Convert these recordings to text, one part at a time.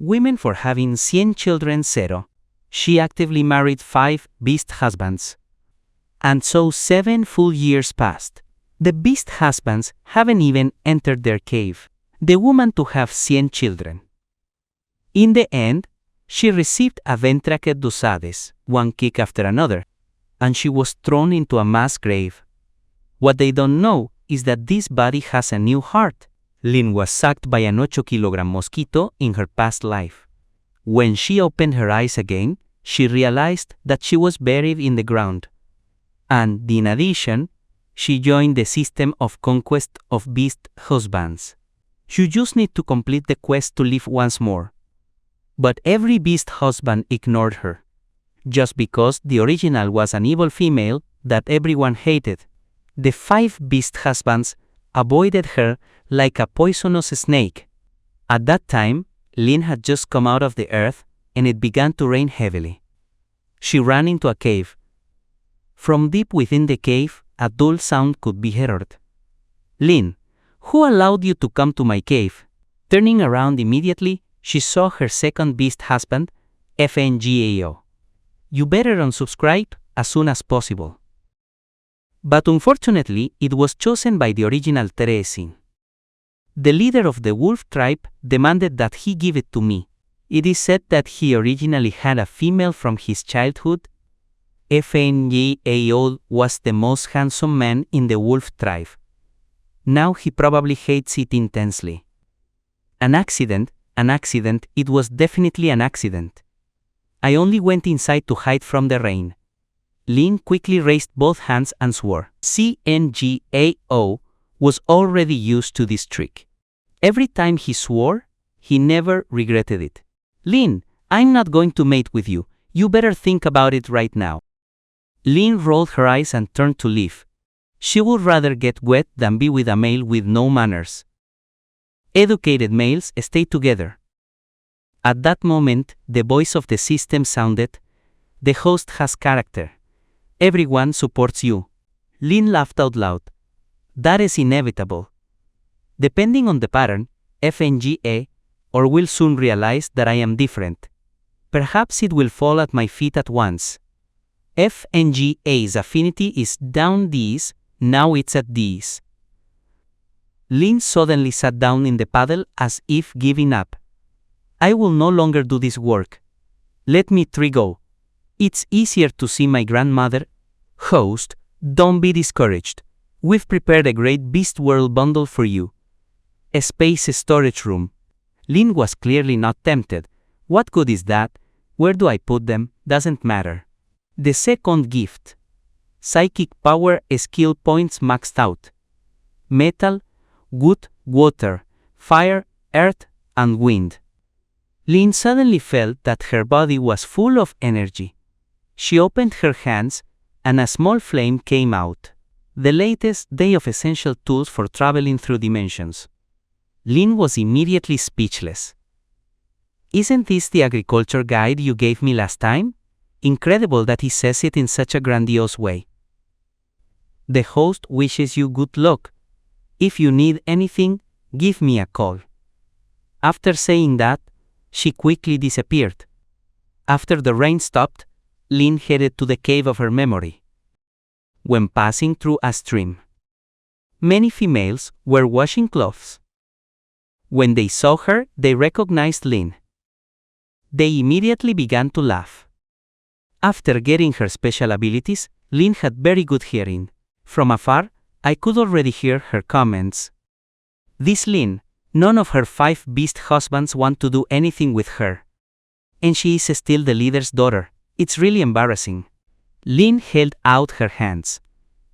Women for having 100 children 0. She actively married 5 beast husbands. And so 7 full years passed. The beast husbands haven't even entered their cave. The woman to have 100 children. In the end, she received a ventraque dos Hades, one kick after another, and she was thrown into a mass grave. What they don't know is that this body has a new heart. Lynn was sucked by an 8-kilogram mosquito in her past life. When she opened her eyes again, she realized that she was buried in the ground. And, in addition, she joined the system of conquest of beast husbands. You just need to complete the quest to live once more. But every beast husband ignored her. Just because the original was an evil female that everyone hated. The 5 beast husbands avoided her like a poisonous snake. At that time, Lynn had just come out of the earth and it began to rain heavily. She ran into a cave. From deep within the cave, a dull sound could be heard. Lynn, who allowed you to come to my cave? Turning around immediately, she saw her second beast husband, FNGAO. You better unsubscribe as soon as possible. But unfortunately, it was chosen by the original Teresin. The leader of the wolf tribe demanded that he give it to me. It is said that he originally had a female from his childhood. FNGAO was the most handsome man in the wolf tribe. Now he probably hates it intensely. An accident, it was definitely an accident. I only went inside to hide from the rain. Lynn quickly raised both hands and swore. CNGAO was already used to this trick. Every time he swore, he never regretted it. Lynn, I'm not going to mate with you. You better think about it right now. Lynn rolled her eyes and turned to leave. She would rather get wet than be with a male with no manners. Educated males stay together. At that moment, the voice of the system sounded, "The host has character. Everyone supports you." Lynn laughed out loud. That is inevitable. Depending on the pattern, FNGA, or will soon realize that I am different. Perhaps it will fall at my feet at once. FNGA's affinity is down D's, now it's at D's. Lynn suddenly sat down in the paddle as if giving up. I will no longer do this work. Let me go. It's easier to see my grandmother. Host, don't be discouraged. We've prepared a great Beast World bundle for you. A space storage room. Lynn was clearly not tempted. What good is that? Where do I put them? Doesn't matter. The second gift. Psychic power skill points maxed out. Metal, wood, water, fire, earth, and wind. Lynn suddenly felt that her body was full of energy. She opened her hands, and a small flame came out. The latest day of essential tools for traveling through dimensions. Lynn was immediately speechless. Isn't this the agriculture guide you gave me last time? Incredible that he says it in such a grandiose way. The host wishes you good luck. If you need anything, give me a call. After saying that, she quickly disappeared. After the rain stopped, Lynn headed to the cave of her memory. When passing through a stream, many females were washing clothes. When they saw her, they recognized Lynn. They immediately began to laugh. After getting her special abilities, Lynn had very good hearing. From afar, I could already hear her comments. This Lynn, none of her 5 beast husbands want to do anything with her. And she is still the leader's daughter. It's really embarrassing. Lynn held out her hands.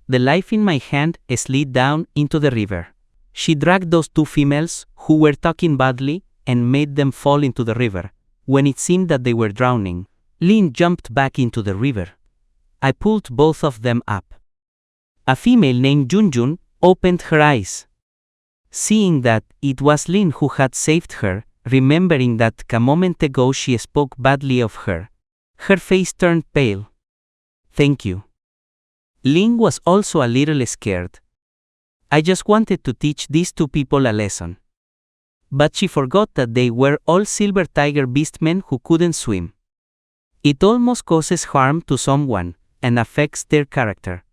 The life in my hand slid down into the river. She dragged those 2 females who were talking badly and made them fall into the river. When it seemed that they were drowning, Lynn jumped back into the river. I pulled both of them up. A female named Junjun opened her eyes. Seeing that it was Lynn who had saved her, remembering that a moment ago she spoke badly of her, her face turned pale. Thank you. Lynn was also a little scared. I just wanted to teach these 2 people a lesson. But she forgot that they were all silver tiger beastmen who couldn't swim. It almost causes harm to someone and affects their character.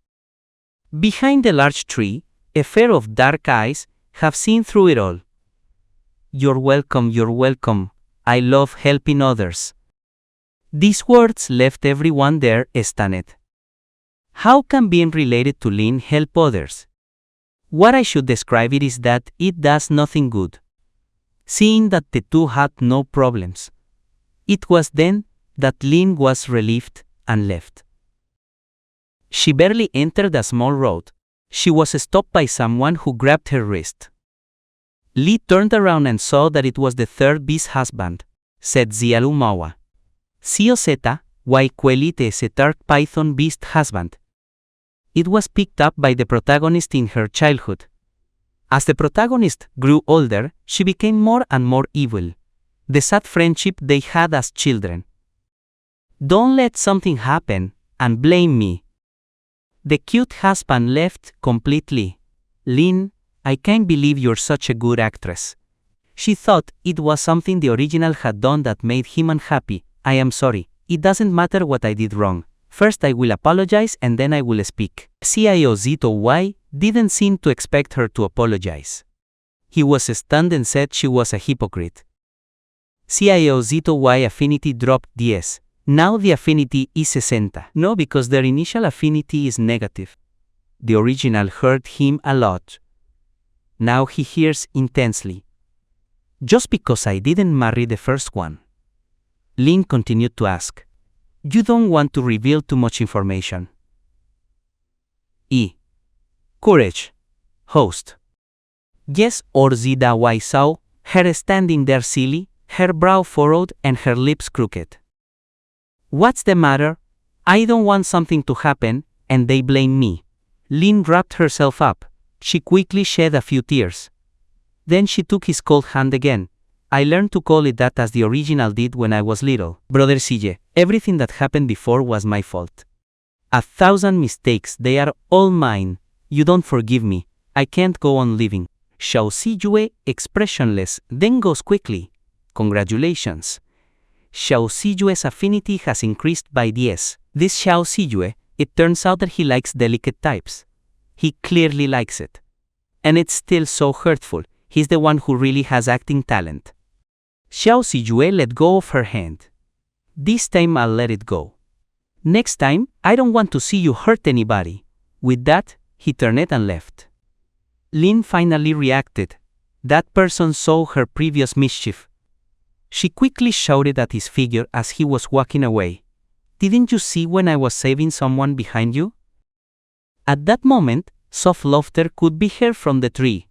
Behind the large tree, a pair of dark eyes have seen through it all. You're welcome, I love helping others. These words left everyone there stunned. How can being related to Lin help others? What I should describe it is that it does nothing good. Seeing that the two had no problems. It was then that Lin was relieved and left. She barely entered a small road. She was stopped by someone who grabbed her wrist. Lee turned around and saw that it was the third beast's husband, said Zialu Mawa. Siozeta, Waikwelite is a dark python beast husband. It was picked up by the protagonist in her childhood. As the protagonist grew older, she became more and more evil. The sad friendship they had as children. Don't let something happen and blame me. The cute husband left completely. Lin, I can't believe you're such a good actress. She thought it was something the original had done that made him unhappy. I am sorry. It doesn't matter what I did wrong. First I will apologize and then I will speak. CIO Zito Y didn't seem to expect her to apologize. He was stunned and said she was a hypocrite. CIO Zito Y Affinity dropped 10. Now the affinity is 60. No, because their initial affinity is negative. The original hurt him a lot. Now he hears intensely. Just because I didn't marry the first one. Lin continued to ask. You don't want to reveal too much information. E. Courage. Host. Yes, or Zida Wai saw her standing there silly, her brow furrowed and her lips crooked. What's the matter? I don't want something to happen, and they blame me. Lin wrapped herself up. She quickly shed a few tears. Then she took his cold hand again. I learned to call it that as the original did when I was little. Brother CJ, everything that happened before was my fault. 1,000 mistakes, they are all mine. You don't forgive me. I can't go on living. Xiao Siyue, expressionless, then goes quickly. Congratulations. Xiao Siyue's affinity has increased by 10. This Xiao Siyue, it turns out that he likes delicate types. He clearly likes it. And it's still so hurtful. He's the one who really has acting talent. Xiao Siyue let go of her hand. This time I'll let it go. Next time, I don't want to see you hurt anybody. With that, he turned and left. Lin finally reacted. That person saw her previous mischief. She quickly shouted at his figure as he was walking away. Didn't you see when I was saving someone behind you? At that moment, soft laughter could be heard from the tree.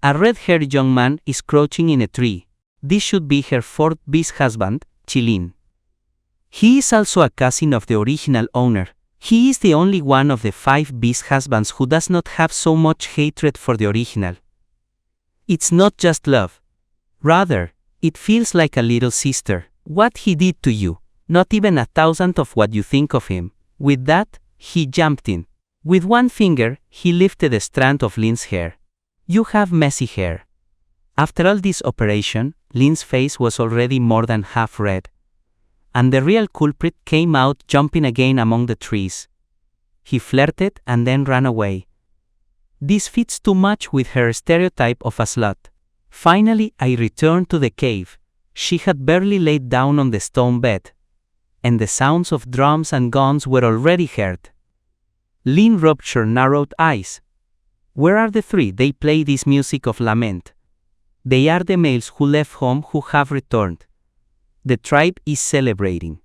A red-haired young man is crouching in a tree. This should be her fourth beast husband, Chilin. He is also a cousin of the original owner. He is the only one of the 5 beast husbands who does not have so much hatred for the original. It's not just love. Rather, it feels like a little sister. What he did to you, not even 1,000th of what you think of him. With that, he jumped in. With one finger, he lifted a strand of Lin's hair. You have messy hair. After all this operation, Lin's face was already more than half red. And the real culprit came out jumping again among the trees. He flirted and then ran away. This fits too much with her stereotype of a slut. Finally, I returned to the cave. She had barely laid down on the stone bed. And the sounds of drums and guns were already heard. Lin rubbed her narrowed eyes. Where are the 3? They play this music of lament. They are the males who left home who have returned. The tribe is celebrating.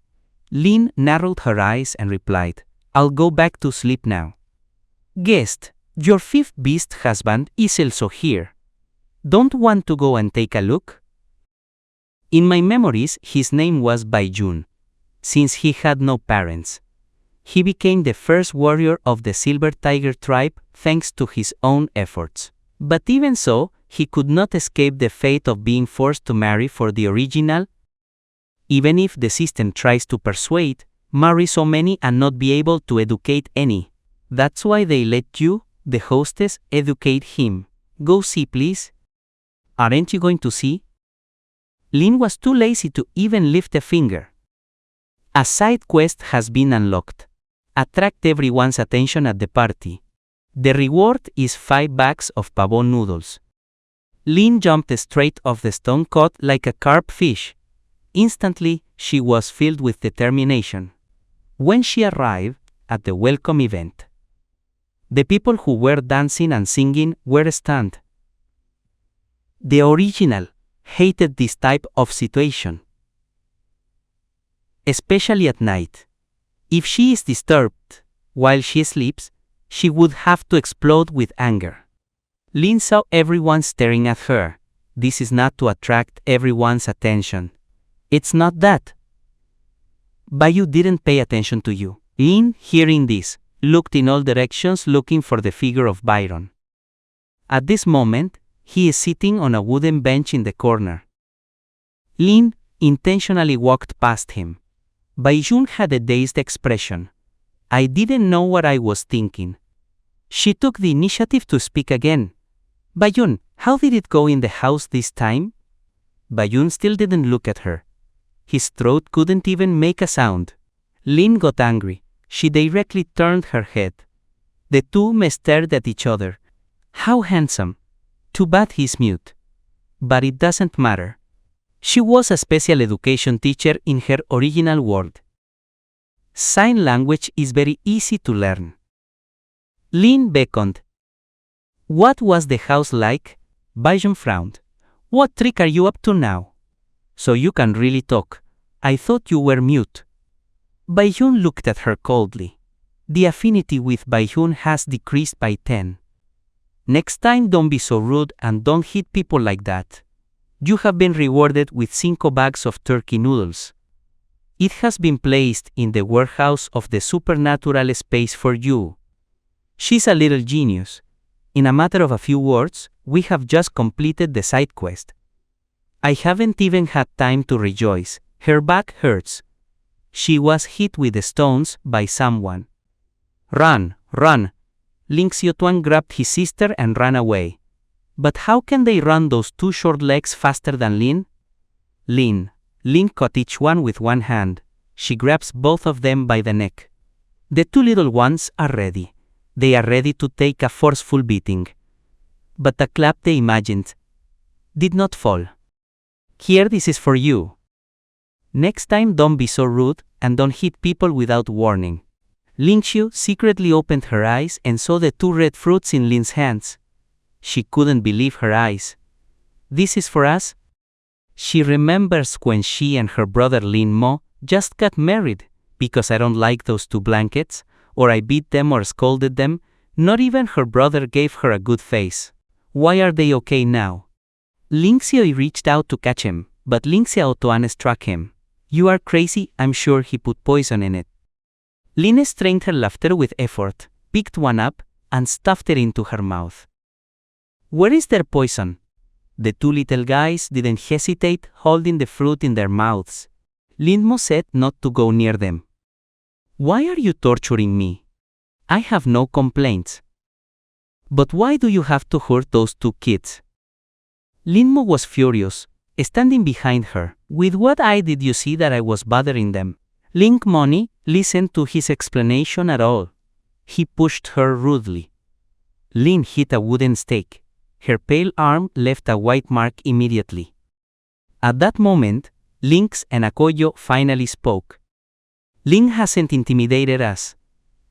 Lin narrowed her eyes and replied, I'll go back to sleep now. Guest, your 5th beast husband is also here. Don't want to go and take a look? In my memories, his name was Baijun. Since he had no parents. He became the first warrior of the Silver Tiger tribe thanks to his own efforts. But even so, he could not escape the fate of being forced to marry for the original. Even if the system tries to persuade, marry so many and not be able to educate any. That's why they let you, the hostess, educate him. Go see please. Aren't you going to see? Lin was too lazy to even lift a finger. A side quest has been unlocked. Attract everyone's attention at the party. The reward is 5 bags of pavon noodles. Lin jumped straight off the stone caught like a carp fish. Instantly, she was filled with determination. When she arrived at the welcome event, the people who were dancing and singing were stunned. The original hated this type of situation, especially at night. If she is disturbed while she sleeps, she would have to explode with anger. Lin saw everyone staring at her. This is not to attract everyone's attention. It's not that. Bayu didn't pay attention to you. Lin, hearing this, looked in all directions looking for the figure of Byron. At this moment, he is sitting on a wooden bench in the corner. Lin intentionally walked past him. Baiyun had a dazed expression. I didn't know what I was thinking. She took the initiative to speak again. Baiyun, how did it go in the house this time? Baiyun still didn't look at her. His throat couldn't even make a sound. Lin got angry. She directly turned her head. The two men stared at each other. How handsome. Too bad he's mute. But it doesn't matter. She was a special education teacher in her original world. Sign language is very easy to learn. Lin beckoned. What was the house like? Baiyun frowned. What trick are you up to now? So you can really talk. I thought you were mute. Baiyun looked at her coldly. The affinity with Baiyun has decreased by 10. Next time don't be so rude and don't hit people like that. You have been rewarded with 5 bags of turkey noodles. It has been placed in the warehouse of the supernatural space for you. She's a little genius. In a matter of a few words, we have just completed the side quest. I haven't even had time to rejoice. Her back hurts. She was hit with the stones by someone. Run, run. Ling Xiutuan grabbed his sister and ran away. But how can they run those 2 short legs faster than Lin? Lin caught each one with one hand. She grabs both of them by the neck. The 2 little ones are ready. They are ready to take a forceful beating. But the clap they imagined did not fall. Here, this is for you. Next time don't be so rude and don't hit people without warning. Ling Xiu secretly opened her eyes and saw the 2 red fruits in Lin's hands. She couldn't believe her eyes. This is for us? She remembers when she and her brother Lin Mo just got married because I don't like those 2 blankets, or I beat them or scolded them. Not even her brother gave her a good face. Why are they okay now? Ling Xiu reached out to catch him, but Ling Xiaotuan struck him. You are crazy, I'm sure he put poison in it. Lin restrained her laughter with effort, picked one up, and stuffed it into her mouth. Where is their poison? The 2 little guys didn't hesitate, holding the fruit in their mouths. Lin Mo said not to go near them. Why are you torturing me? I have no complaints. But why do you have to hurt those 2 kids? Lin Mo was furious, standing behind her. With what eye did you see that I was bothering them? Ling Moni listened to his explanation at all. He pushed her rudely. Lin hit a wooden stake. Her pale arm left a white mark immediately. At that moment, Lynx and Akoyo finally spoke. Ling hasn't intimidated us.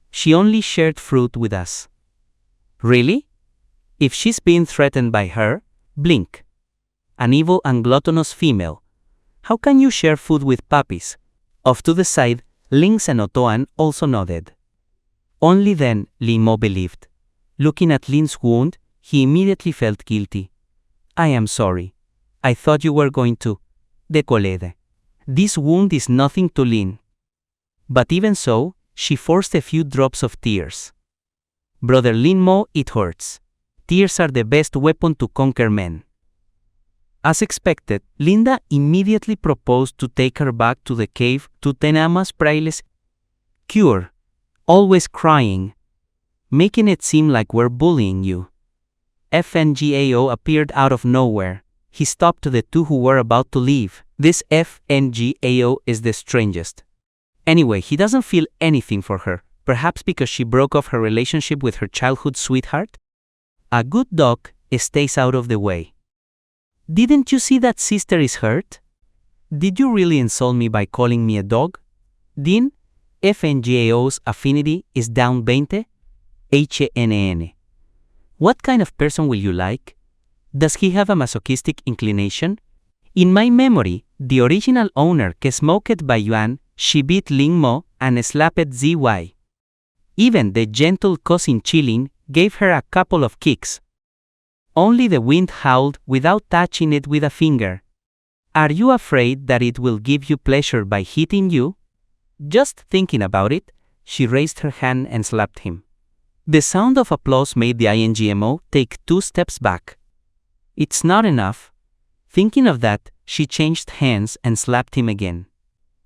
She only shared fruit with us. Really? If she's being threatened by her, blink. An evil and gluttonous female. How can you share food with puppies? Off to the side, Lynx and Otoan also nodded. Only then, Lin Mo believed. Looking at Lin's wound, he immediately felt guilty. I am sorry. I thought you were going to decolede. This wound is nothing to Lin. But even so, she forced a few drops of tears. Brother Lin Mo, it hurts. Tears are the best weapon to conquer men. As expected, Linda immediately proposed to take her back to the cave to Tenama's priceless cure. Always crying. Making it seem like we're bullying you. FNGAO appeared out of nowhere. he stopped the two who were about to leave. This FNGAO is the strangest. Anyway, he doesn't feel anything for her, perhaps because she broke off her relationship with her childhood sweetheart? A good dog stays out of the way. Didn't you see that sister is hurt? Did you really insult me by calling me a dog? Din, FNGAO's affinity is down 20? HNN. What kind of person will you like? Does he have a masochistic inclination? In my memory, the original owner smoked by Yuan, she beat Ling Mo and slapped ZY. Even the gentle cousin Chilin gave her a couple of kicks. Only the wind howled without touching it with a finger. Are you afraid that it will give you pleasure by hitting you? Just thinking about it, she raised her hand and slapped him. The sound of applause made the INGMO take 2 steps back. It's not enough. Thinking of that, she changed hands and slapped him again.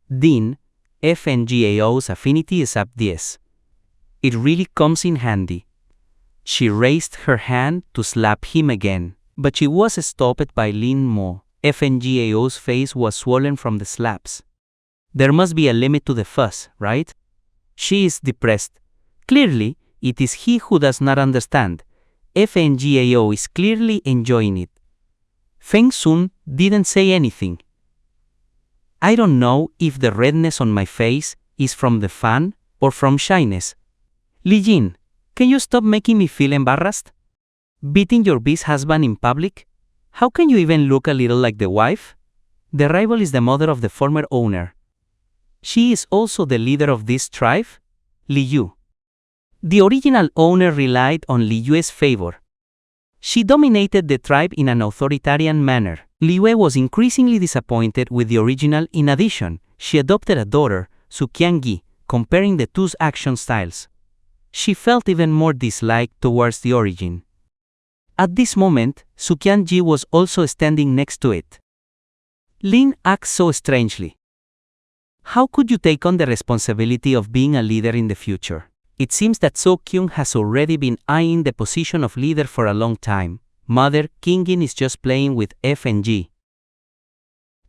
Din, FNGAO's affinity is up 10. It really comes in handy. She raised her hand to slap him again, but she was stopped by Lin Mo. FNGAO's face was swollen from the slaps. There must be a limit to the fuss, right? She is depressed. Clearly, it is he who does not understand. FNGAO is clearly enjoying it. Feng Sun didn't say anything. I don't know if the redness on my face is from the fun or from shyness. Li Jin, can you stop making me feel embarrassed? Beating your beast husband in public? How can you even look a little like the wife? The rival is the mother of the former owner. She is also the leader of this tribe? Li Yu. The original owner relied on Li Yue's favor. She dominated the tribe in an authoritarian manner. Li Yue was increasingly disappointed with the original. In addition, she adopted a daughter, Suqiangyi, comparing the two's action styles. She felt even more dislike towards the origin. At this moment, Suqiangyi was also standing next to it. Lin acts so strangely. How could you take on the responsibility of being a leader in the future? It seems that So Kyung has already been eyeing the position of leader for a long time. Mother, Kingin is just playing with FNG.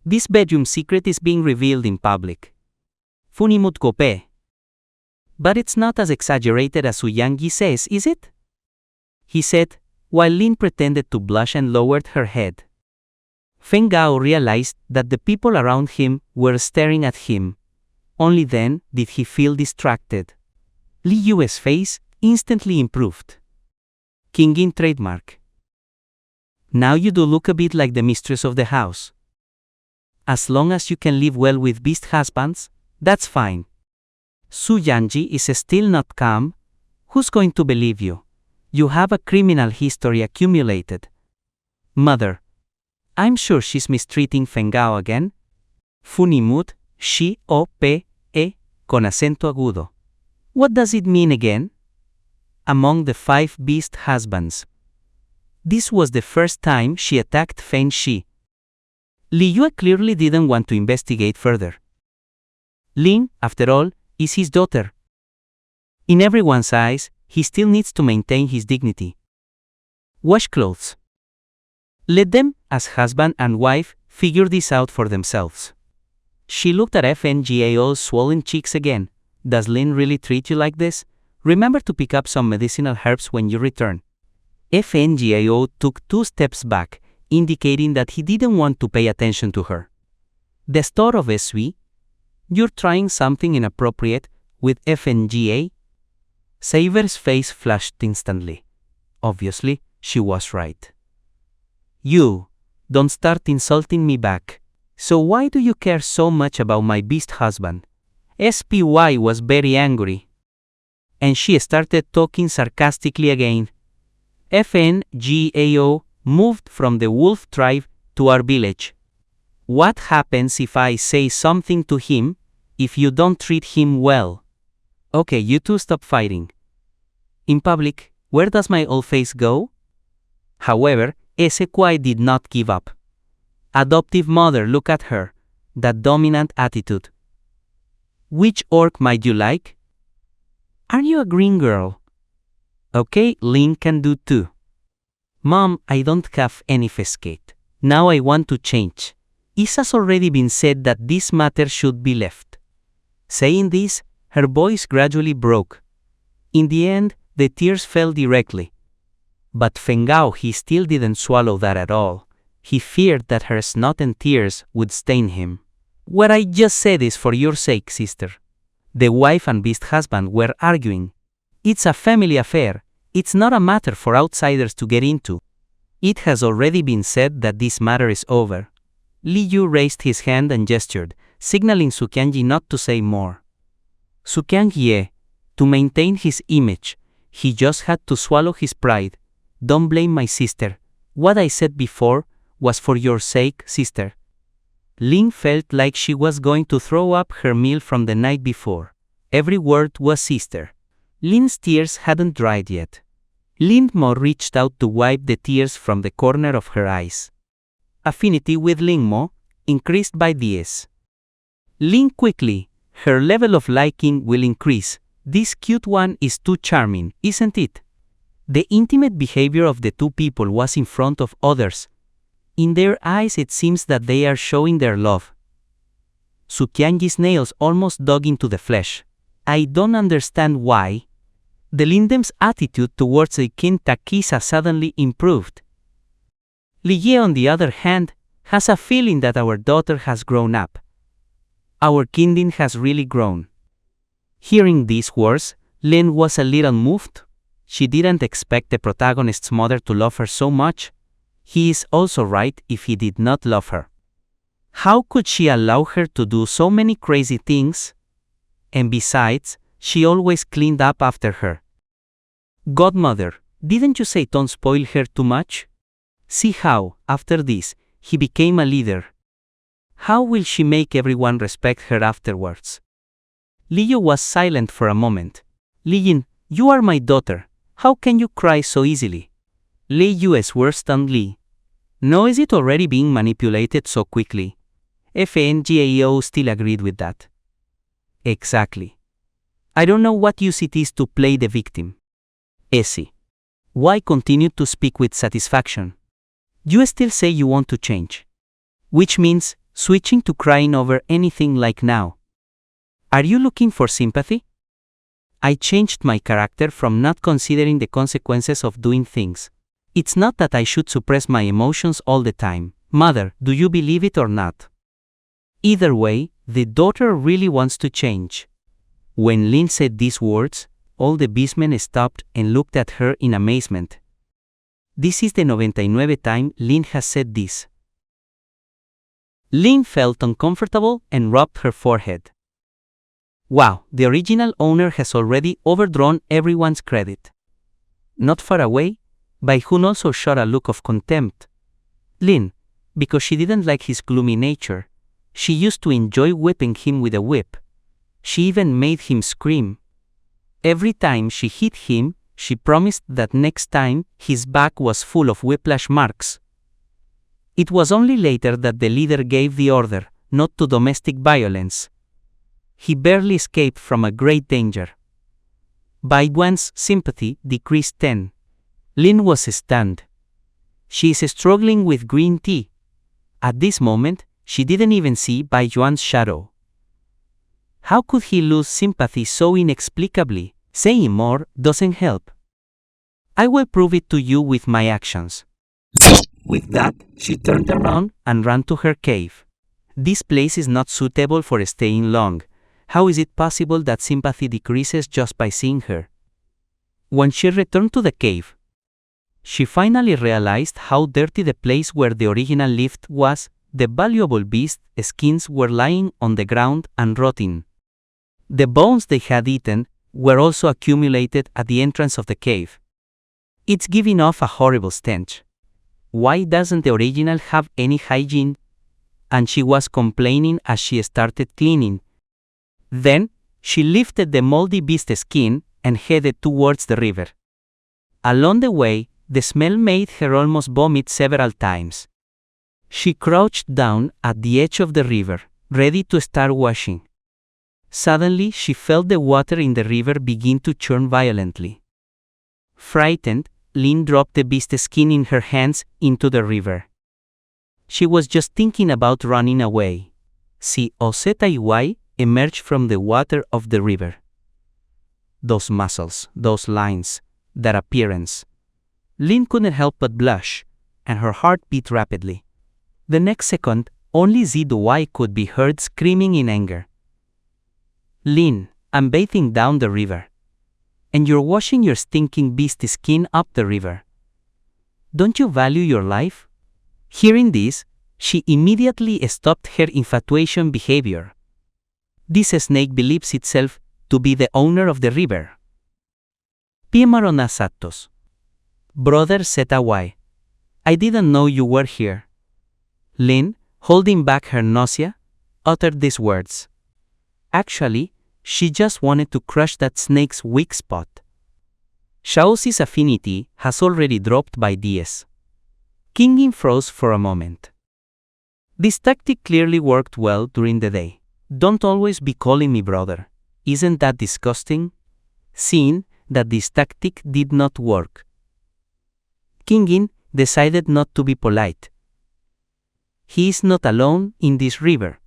This bedroom secret is being revealed in public. Funimut Gope. But it's not as exaggerated as Su Yangyi says, is it? He said, while Lin pretended to blush and lowered her head. Feng Gao realized that the people around him were staring at him. Only then did he feel distracted. Li Yue's face instantly improved. Kingin trademark. Now you do look a bit like the mistress of the house. As long as you can live well with beast husbands, that's fine. Su Yanji is still not calm. Who's going to believe you? You have a criminal history accumulated. Mother. I'm sure she's mistreating Feng Gao again. Funimut, Shi O P E, con acento agudo. What does it mean again? Among the 5 beast husbands. This was the first time she attacked Feng Shi. Li Yue clearly didn't want to investigate further. Lin, after all, is his daughter. In everyone's eyes, he still needs to maintain his dignity. Wash clothes. Let them, as husband and wife, figure this out for themselves. She looked at FNGAO's swollen cheeks again. Does Lin really treat you like this? Remember to pick up some medicinal herbs when you return. FNGAO took 2 steps back, indicating that he didn't want to pay attention to her. The store of SW? You're trying something inappropriate with FNGA? Saber's face flushed instantly. Obviously, she was right. You, don't start insulting me back. So why do you care so much about my beast husband? SPY was very angry. And she started talking sarcastically again. FNGAO moved from the wolf tribe to our village. What happens if I say something to him, if you don't treat him well? Okay, you two stop fighting. In public, where does my old face go? However, SQI did not give up. Adoptive mother, look at her. That dominant attitude. Which orc might you like? Are you a green girl? Okay, Lin can do too. Mom, I don't have any fescate. Now I want to change. It has already been said that this matter should be left. Saying this, her voice gradually broke. In the end, the tears fell directly. But Fengao, he still didn't swallow that at all. He feared that her snot and tears would stain him. What I just said is for your sake, sister. The wife and beast husband were arguing. It's a family affair. It's not a matter for outsiders to get into. It has already been said that this matter is over. Li Yu raised his hand and gestured, signaling Sukyangyi not to say more. Sukyangyi, to maintain his image, he just had to swallow his pride. Don't blame my sister. What I said before was for your sake, sister. Lin felt like she was going to throw up her meal from the night before. Every word was sister. Lin's tears hadn't dried yet. Lin Mo reached out to wipe the tears from the corner of her eyes. Affinity with Lin Mo increased by 10. Lin quickly, her level of liking will increase. This cute one is too charming, isn't it? The intimate behavior of the two people was in front of others. In their eyes it seems that they are showing their love. Sukyangyi's nails almost dug into the flesh. I don't understand why. The Lindem's attitude towards the King Takisa suddenly improved. Liye, on the other hand, has a feeling that our daughter has grown up. Our Kindin has really grown. Hearing these words, Lin was a little moved. She didn't expect the protagonist's mother to love her so much. He is also right if he did not love her. How could she allow her to do so many crazy things? And besides, she always cleaned up after her. Godmother, didn't you say don't spoil her too much? See how, after this, he became a leader. How will she make everyone respect her afterwards? Liu was silent for a moment. Liyin, you are my daughter. How can you cry so easily? Liu is worse than Li. No, is it already being manipulated so quickly? FNGAO still agreed with that. Exactly. I don't know what use it is to play the victim. Essie. Why continue to speak with satisfaction? You still say you want to change. Which means switching to crying over anything like now. Are you looking for sympathy? I changed my character from not considering the consequences of doing things. It's not that I should suppress my emotions all the time. Mother, do you believe it or not? Either way, the daughter really wants to change. When Lin said these words, all the beastmen stopped and looked at her in amazement. This is the 99 time Lin has said this. Lin felt uncomfortable and rubbed her forehead. Wow, the original owner has already overdrawn everyone's credit. Not far away, Baihun also shot a look of contempt. Lin, because she didn't like his gloomy nature, she used to enjoy whipping him with a whip. She even made him scream. Every time she hit him, she promised that next time his back was full of whiplash marks. It was only later that the leader gave the order not to domestic violence. He barely escaped from a great danger. Baiduan's sympathy decreased 10. Lin was stunned. She is struggling with green tea. At this moment, she didn't even see Baiduan's shadow. How could he lose sympathy so inexplicably? Saying more doesn't help. I will prove it to you with my actions. With that, she turned around and ran to her cave. This place is not suitable for staying long. How is it possible that sympathy decreases just by seeing her? When she returned to the cave, she finally realized how dirty the place where the original lift was. The valuable beast skins were lying on the ground and rotting. The bones they had eaten were also accumulated at the entrance of the cave. It's giving off a horrible stench. Why doesn't the original have any hygiene? And she was complaining as she started cleaning. Then, she lifted the moldy beast skin and headed towards the river. Along the way, the smell made her almost vomit several times. She crouched down at the edge of the river, ready to start washing. Suddenly, she felt the water in the river begin to churn violently. Frightened, Lin dropped the beast skin in her hands into the river. She was just thinking about running away. Cosey emerged from the water of the river. Those muscles, those lines, that appearance. Lin couldn't help but blush, and her heart beat rapidly. The next second, only Zy could be heard screaming in anger. Lin, I'm bathing down the river. And you're washing your stinking beast skin up the river. Don't you value your life? Hearing this, she immediately stopped her infatuation behavior. This snake believes itself to be the owner of the river. Pimarona Satos. Brother Zy. I didn't know you were here. Lin, holding back her nausea, uttered these words. Actually, she just wanted to crush that snake's weak spot. Shaoxi's affinity has already dropped by DS. Kingin froze for a moment. This tactic clearly worked well during the day. Don't always be calling me brother. Isn't that disgusting? Seeing that this tactic did not work, Kingin decided not to be polite. He is not alone in this river.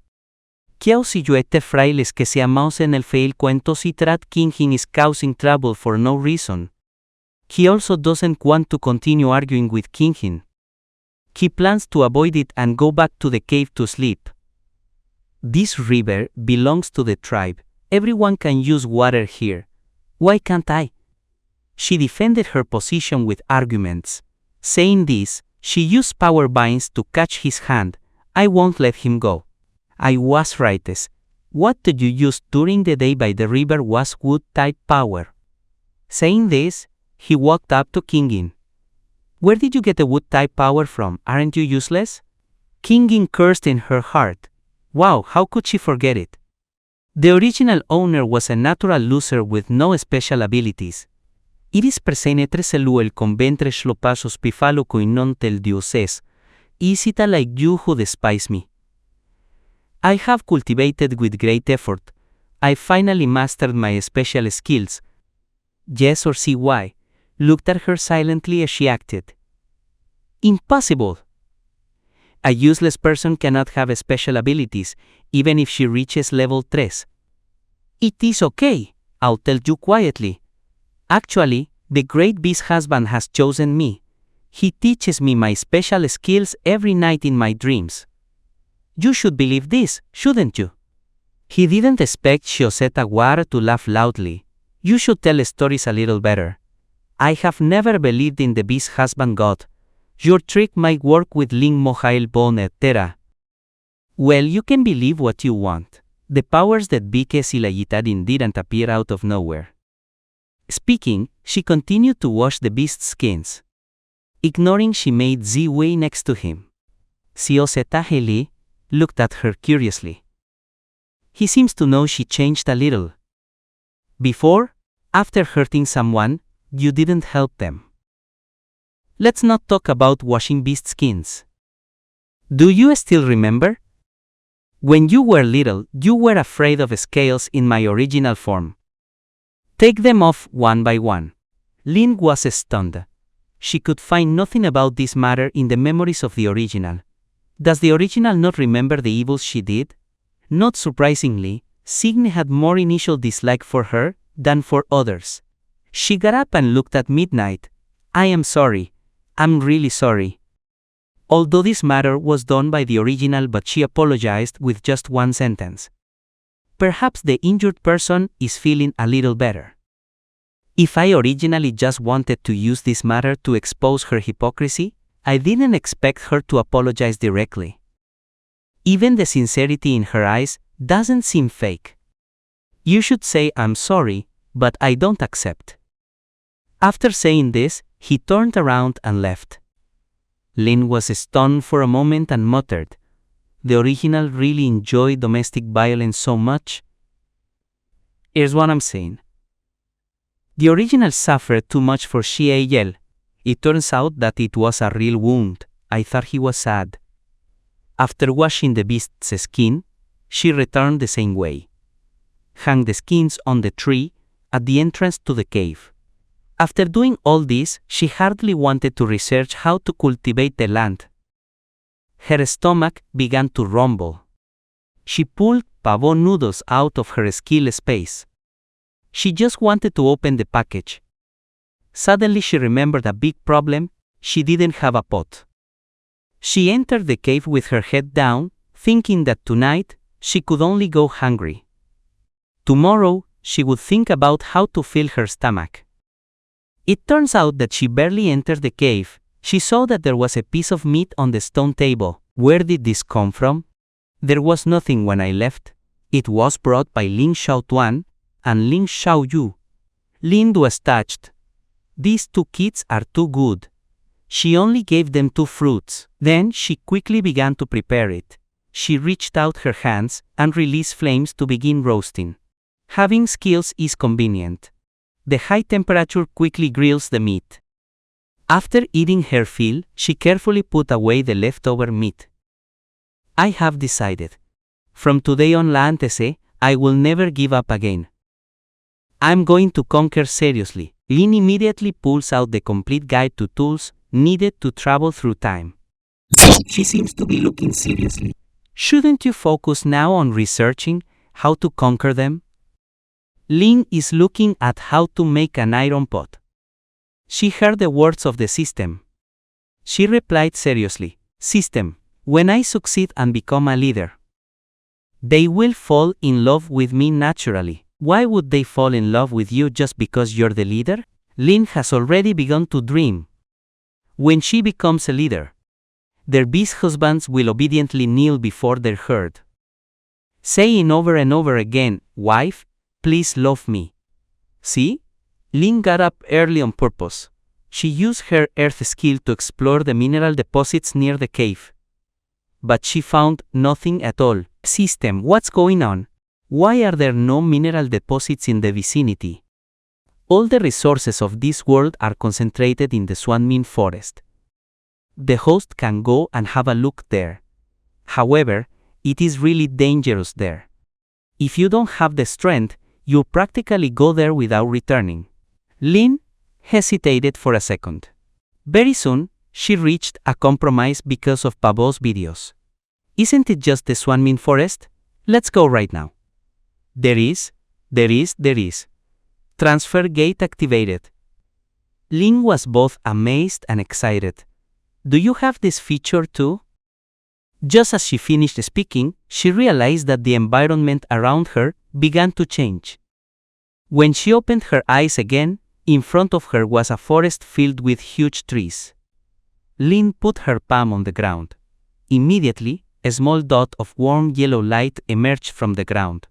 Kiao si yuete frailes que se amamos en el fail cuento si trat Kingin is causing trouble for no reason. He also doesn't want to continue arguing with Kingin. He plans to avoid it and go back to the cave to sleep. This river belongs to the tribe. Everyone can use water here. Why can't I? She defended her position with arguments. Saying this, she used power binds to catch his hand. I won't let him go. I was right. What did you use during the day by the river was wood-type power. Saying this, he walked up to Kingin. Where did you get the wood-type power from? Aren't you useless? Kingin cursed in her heart. Wow, how could she forget it? The original owner was a natural loser with no special abilities. Iris persenetre seluel conventre shlopasos pifalo koinon tel dioses, isita like you who despise me. I have cultivated with great effort. I finally mastered my special skills. Yes or Cy looked at her silently as she acted. Impossible! A useless person cannot have special abilities, even if she reaches level 3. It is okay, I'll tell you quietly. Actually, the great beast husband has chosen me. He teaches me my special skills every night in my dreams. You should believe this, shouldn't you? He didn't expect Shioseta War to laugh loudly. You should tell stories a little better. I have never believed in the beast husband god. Your trick might work with Ling Mohail Bon etc. Well, you can believe what you want. The powers that Bike Silayitadin didn't appear out of nowhere. Speaking, she continued to wash the beast's skins. Ignoring she made Zy next to him. Sioseta Heli looked at her curiously. He seems to know she changed a little. Before, after hurting someone, you didn't help them. Let's not talk about washing beast skins. Do you still remember? When you were little, you were afraid of scales in my original form. Take them off one by one. Lin was stunned. She could find nothing about this matter in the memories of the original. Does the original not remember the evils she did? Not surprisingly, Signe had more initial dislike for her than for others. She got up and looked at Midnight. I am sorry. I'm really sorry. Although this matter was done by the original, but she apologized with just one sentence. Perhaps the injured person is feeling a little better. If I originally just wanted to use this matter to expose her hypocrisy, I didn't expect her to apologize directly. Even the sincerity in her eyes doesn't seem fake. You should say I'm sorry, but I don't accept. After saying this, he turned around and left. Lin was stunned for a moment and muttered, "The original really enjoyed domestic violence so much?" Here's what I'm saying. The original suffered too much for Shiel. It turns out that it was a real wound. I thought he was sad. After washing the beast's skin, she returned the same way. Hung the skins on the tree at the entrance to the cave. After doing all this, she hardly wanted to research how to cultivate the land. Her stomach began to rumble. She pulled pavo noodles out of her skill space. She just wanted to open the package. Suddenly she remembered a big problem: she didn't have a pot. She entered the cave with her head down, thinking that tonight she could only go hungry. Tomorrow she would think about how to fill her stomach. It turns out that she barely entered the cave. She saw that there was a piece of meat on the stone table. Where did this come from? There was nothing when I left. It was brought by Lin Xiaotuan and Lin Xiaoyu. Lin was touched. These two kids are too good. She only gave them 2 fruits. Then she quickly began to prepare it. She reached out her hands and released flames to begin roasting. Having skills is convenient. The high temperature quickly grills the meat. After eating her fill, she carefully put away the leftover meat. I have decided. From today on, la antese, I will never give up again. I'm going to conquer seriously. Lin immediately pulls out the complete guide to tools needed to travel through time. She seems to be looking seriously. Shouldn't you focus now on researching how to conquer them? Lin is looking at how to make an iron pot. She heard the words of the system. She replied seriously, "System, when I succeed and become a leader, they will fall in love with me naturally." Why would they fall in love with you just because you're the leader? Lin has already begun to dream. When she becomes a leader, their beast husbands will obediently kneel before their herd, saying over and over again, "Wife, please love me." See? Lin got up early on purpose. She used her earth skill to explore the mineral deposits near the cave. But she found nothing at all. System, what's going on? Why are there no mineral deposits in the vicinity? All the resources of this world are concentrated in the Swanmin forest. The host can go and have a look there. However, it is really dangerous there. If you don't have the strength, you practically go there without returning. Lin hesitated for a second. Very soon, she reached a compromise because of Pavo's videos. Isn't it just the Swanmin forest? Let's go right now. There is. Transfer gate activated. Lin was both amazed and excited. Do you have this feature too? Just as she finished speaking, she realized that the environment around her began to change. When she opened her eyes again, in front of her was a forest filled with huge trees. Lin put her palm on the ground. Immediately, a small dot of warm yellow light emerged from the ground.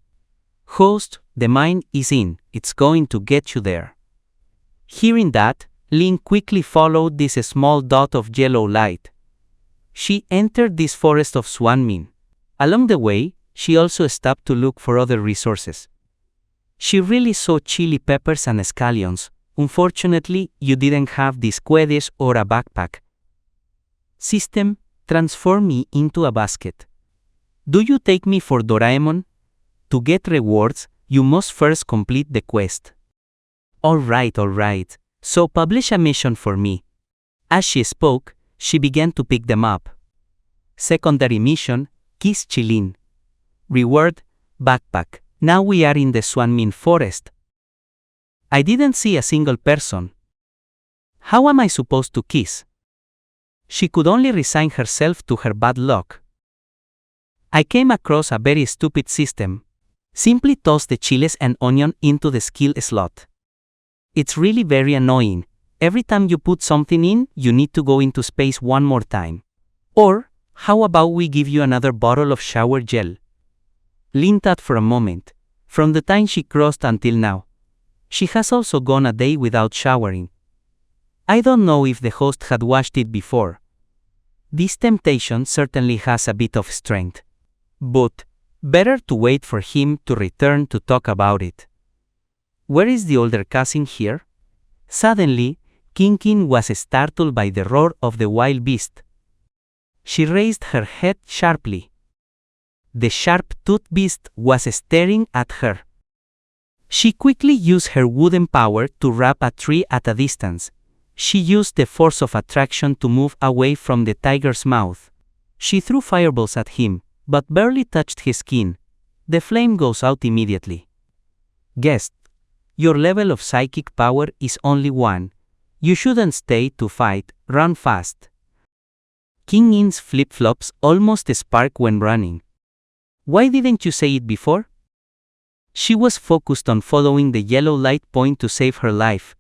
Host, the mine is in, it's going to get you there. Hearing that, Lin quickly followed this small dot of yellow light. She entered this forest of Swanmin. Along the way, she also stopped to look for other resources. She really saw chili peppers and scallions. Unfortunately, you didn't have these quedes or a backpack. System, transform me into a basket. Do you take me for Doraemon? To get rewards, you must first complete the quest. Alright. So publish a mission for me. As she spoke, she began to pick them up. Secondary mission, Kiss Chilin. Reward, backpack. Now we are in the Swanmin forest. I didn't see a single person. How am I supposed to kiss? She could only resign herself to her bad luck. I came across a very stupid system. Simply toss the chiles and onion into the skill slot. It's really very annoying. Every time you put something in, you need to go into space one more time. Or, how about we give you another bottle of shower gel? Lin thought for a moment. From the time she crossed until now, she has also gone a day without showering. I don't know if the host had washed it before. This temptation certainly has a bit of strength. But, better to wait for him to return to talk about it. Where is the older cousin here? Suddenly, Kinkin was startled by the roar of the wild beast. She raised her head sharply. The sharp-toothed beast was staring at her. She quickly used her wooden power to wrap a tree at a distance. She used the force of attraction to move away from the tiger's mouth. She threw fireballs at him, but barely touched his skin. The flame goes out immediately. Guest, your level of psychic power is only 1. You shouldn't stay to fight, run fast. King In's flip-flops almost spark when running. Why didn't you say it before? She was focused on following the yellow light point to save her life.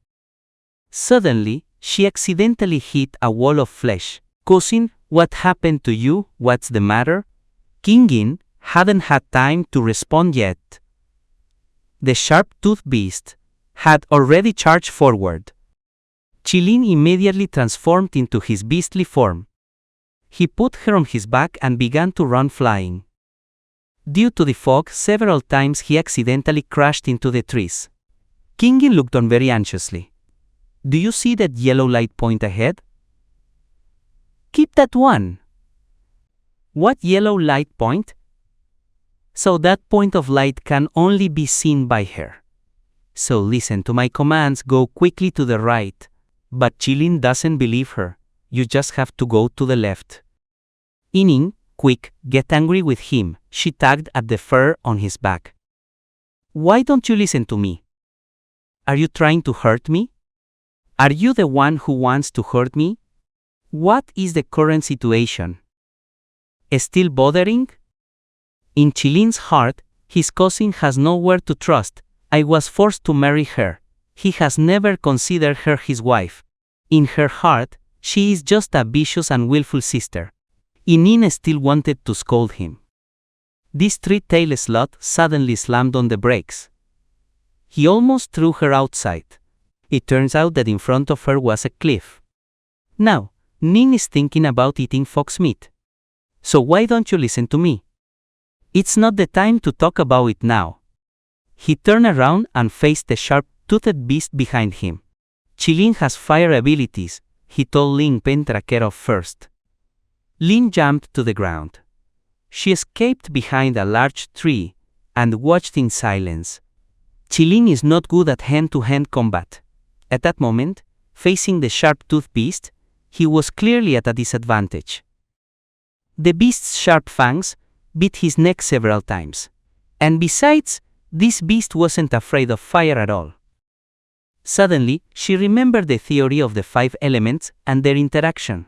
Suddenly, she accidentally hit a wall of flesh. Cousin, what happened to you? What's the matter? King In hadn't had time to respond yet. The sharp-toothed beast had already charged forward. Qilin immediately transformed into his beastly form. He put her on his back and began to run flying. Due to the fog, several times he accidentally crashed into the trees. King In looked on very anxiously. Do you see that yellow light point ahead? Keep that one. What yellow light point? So that point of light can only be seen by her. So listen to my commands, go quickly to the right. But Qilin doesn't believe her. You just have to go to the left. Ining, quick, get angry with him. She tugged at the fur on his back. Why don't you listen to me? Are you trying to hurt me? Are you the one who wants to hurt me? What is the current situation? Still bothering? In Qilin's heart, his cousin has nowhere to trust. I was forced to marry her. He has never considered her his wife. In her heart, she is just a vicious and willful sister. Inin still wanted to scold him. This three-tailed slut suddenly slammed on the brakes. He almost threw her outside. It turns out that in front of her was a cliff. Now, Nin is thinking about eating fox meat. So why don't you listen to me? It's not the time to talk about it now. He turned around and faced the sharp-toothed beast behind him. Qilin has fire abilities, he told Lin Pentraquero first. Lin jumped to the ground. She escaped behind a large tree and watched in silence. Qilin is not good at hand-to-hand combat. At that moment, facing the sharp-toothed beast, he was clearly at a disadvantage. The beast's sharp fangs bit his neck several times. And besides, this beast wasn't afraid of fire at all. Suddenly, she remembered the theory of the 5 elements and their interaction.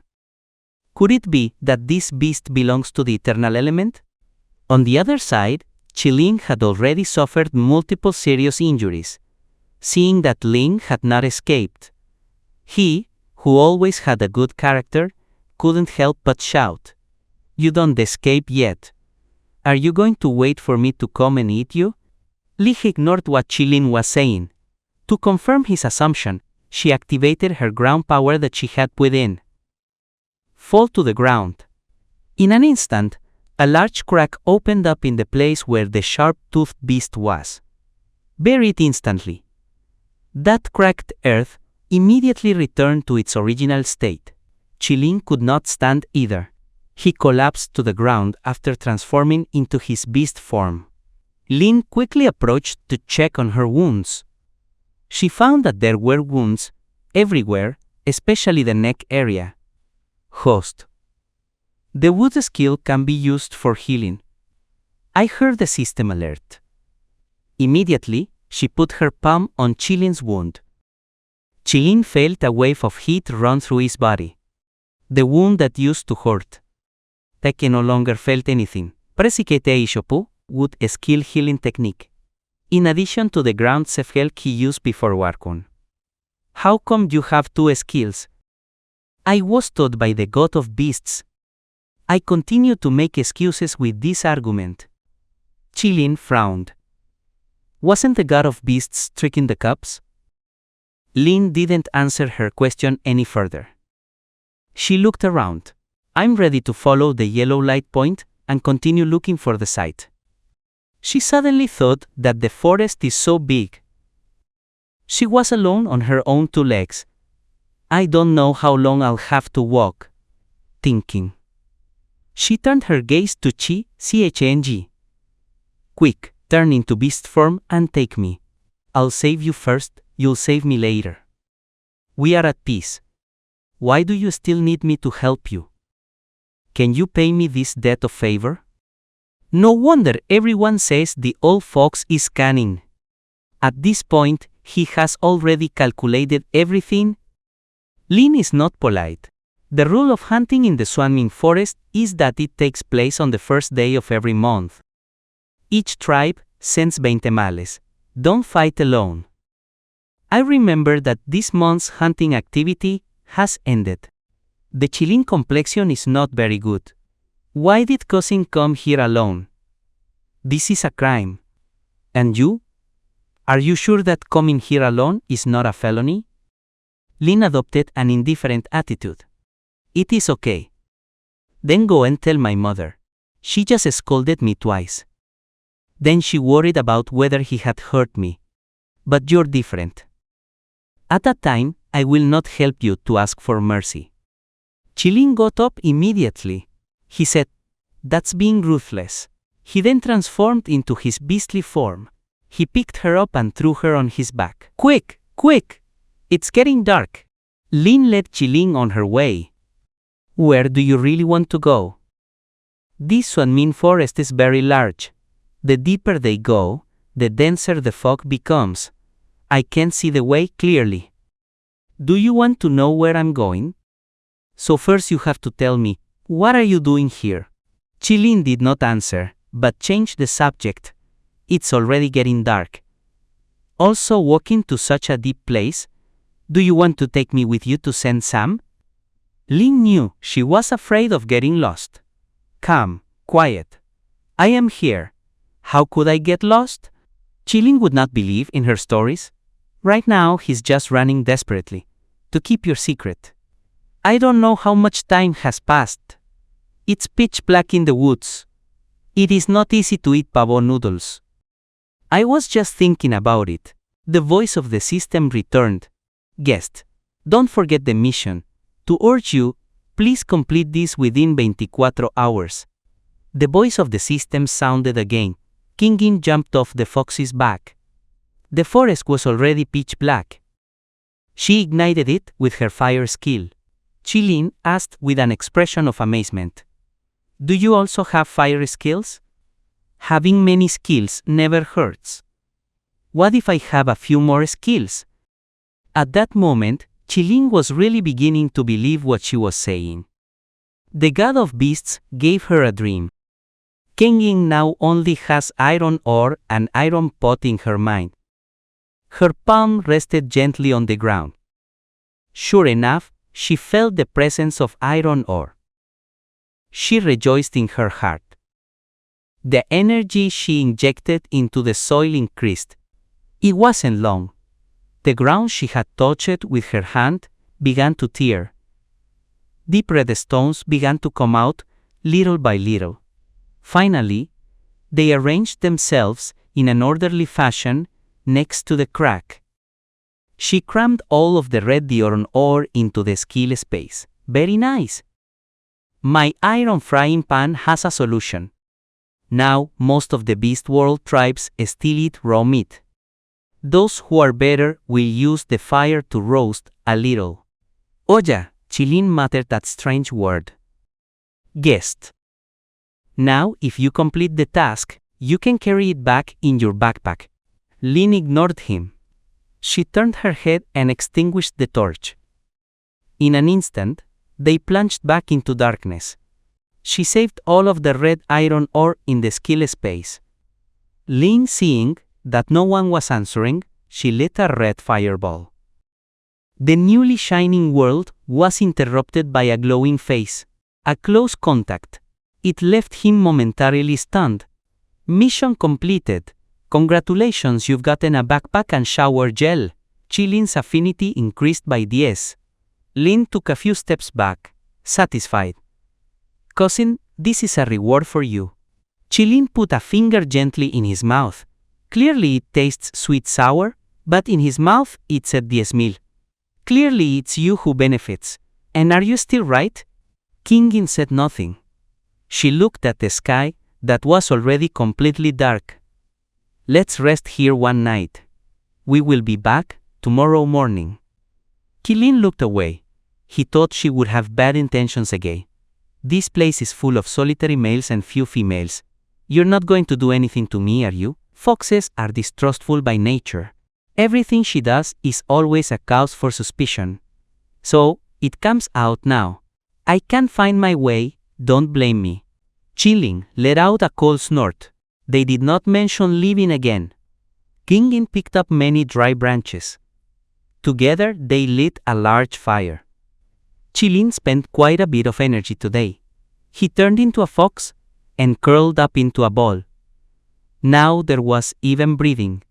Could it be that this beast belongs to the eternal element? On the other side, Qilin had already suffered multiple serious injuries. Seeing that Ling had not escaped, he, who always had a good character, couldn't help but shout, "You don't escape yet. Are you going to wait for me to come and eat you?" Ling ignored what Qilin was saying. To confirm his assumption, she activated her ground power that she had within. Fall to the ground. In an instant, a large crack opened up in the place where the sharp-toothed beast was. Bury it instantly. That cracked earth immediately returned to its original state. Qilin could not stand either. He collapsed to the ground after transforming into his beast form. Lin quickly approached to check on her wounds. She found that there were wounds everywhere, especially the neck area. Host. The wood skill can be used for healing. I heard the system alert. Immediately, she put her palm on Qilin's wound. Qilin felt a wave of heat run through his body. The wound that used to hurt. Teke no longer felt anything. Presikete Ishopu, wood skill healing technique. In addition to the ground self-help he used before Warkun. How come you have 2 skills? I was taught by the god of beasts. I continue to make excuses with this argument. Qilin frowned. Wasn't the god of beasts tricking the cubs? Lin didn't answer her question any further. She looked around. I'm ready to follow the yellow light point and continue looking for the site. She suddenly thought that the forest is so big. She was alone on her own 2 legs. I don't know how long I'll have to walk. Thinking. She turned her gaze to Chang. Quick, turn into beast form and take me. I'll save you first, you'll save me later. We are at peace. Why do you still need me to help you? Can you pay me this debt of favor? No wonder everyone says the old fox is cunning. At this point, he has already calculated everything. Lin is not polite. The rule of hunting in the Swanmin forest is that it takes place on the first day of every month. Each tribe sends 20 males. Don't fight alone. I remember that this month's hunting activity has ended. The Chilin complexion is not very good. Why did cousin come here alone? This is a crime. And you? Are you sure that coming here alone is not a felony? Lin adopted an indifferent attitude. It is okay. Then go and tell my mother. She just scolded me twice. Then she worried about whether he had hurt me. But you're different. At that time, I will not help you to ask for mercy. Chilin got up immediately. He said, "That's being ruthless." He then transformed into his beastly form. He picked her up and threw her on his back. "Quick, quick! It's getting dark." Lin led Chilin on her way. "Where do you really want to go?" This Swanmin forest is very large. The deeper they go, the denser the fog becomes. I can't see the way clearly. Do you want to know where I'm going? So first you have to tell me, what are you doing here? Chilin did not answer, but changed the subject. It's already getting dark. Also walking to such a deep place? Do you want to take me with you to send Sam? Lin knew she was afraid of getting lost. Calm, quiet. I am here. How could I get lost? Chilin would not believe in her stories. Right now he's just running desperately. To keep your secret. I don't know how much time has passed. It's pitch black in the woods. It is not easy to eat pavo noodles. I was just thinking about it. The voice of the system returned. Guest, don't forget the mission. To urge you, please complete this within 24 hours. The voice of the system sounded again. Kingin jumped off the fox's back. The forest was already pitch black. She ignited it with her fire skill. Chilin asked with an expression of amazement. Do you also have fire skills? Having many skills never hurts. What if I have a few more skills? At that moment, Chilin was really beginning to believe what she was saying. The god of beasts gave her a dream. Kengin now only has iron ore and iron pot in her mind. Her palm rested gently on the ground. Sure enough, she felt the presence of iron ore. She rejoiced in her heart. The energy she injected into the soil increased. It wasn't long. The ground she had touched with her hand began to tear. Deep red stones began to come out, little by little. Finally, they arranged themselves in an orderly fashion next to the crack. She crammed all of the red iron ore into the skill space. Very nice. My iron frying pan has a solution. Now, most of the beast world tribes still eat raw meat. Those who are better will use the fire to roast a little. Oya, Chilin muttered that strange word. Guest. Now, if you complete the task, you can carry it back in your backpack. Lin ignored him. She turned her head and extinguished the torch. In an instant, they plunged back into darkness. She saved all of the red iron ore in the skill space. Lin, seeing that no one was answering, she lit a red fireball. The newly shining world was interrupted by a glowing face. A close contact. It left him momentarily stunned. Mission completed. Congratulations, you've gotten a backpack and shower gel. Chilin's affinity increased by 10. Lin took a few steps back, satisfied. Cousin, this is a reward for you. Chilin put a finger gently in his mouth. Clearly it tastes sweet-sour, but in his mouth it said 10,000. Clearly it's you who benefits. And are you still right? Kingin said nothing. She looked at the sky that was already completely dark. Let's rest here one night. We will be back tomorrow morning. Chilin looked away. He thought she would have bad intentions again. This place is full of solitary males and few females. You're not going to do anything to me, are you? Foxes are distrustful by nature. Everything she does is always a cause for suspicion. So, it comes out now. I can't find my way, don't blame me. Chilling let out a cold snort. They did not mention leaving again. Kingin picked up many dry branches. Together they lit a large fire. Chilin spent quite a bit of energy today. He turned into a fox and curled up into a ball. Now there was even breathing.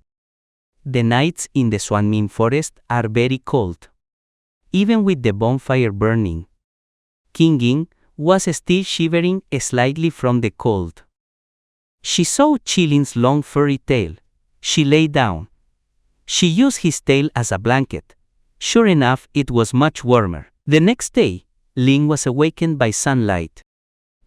The nights in the Swanmin forest are very cold. Even with the bonfire burning, Kingin was still shivering slightly from the cold. She saw Chilin's long furry tail. She lay down. She used his tail as a blanket. Sure enough, it was much warmer. The next day, Lin was awakened by sunlight.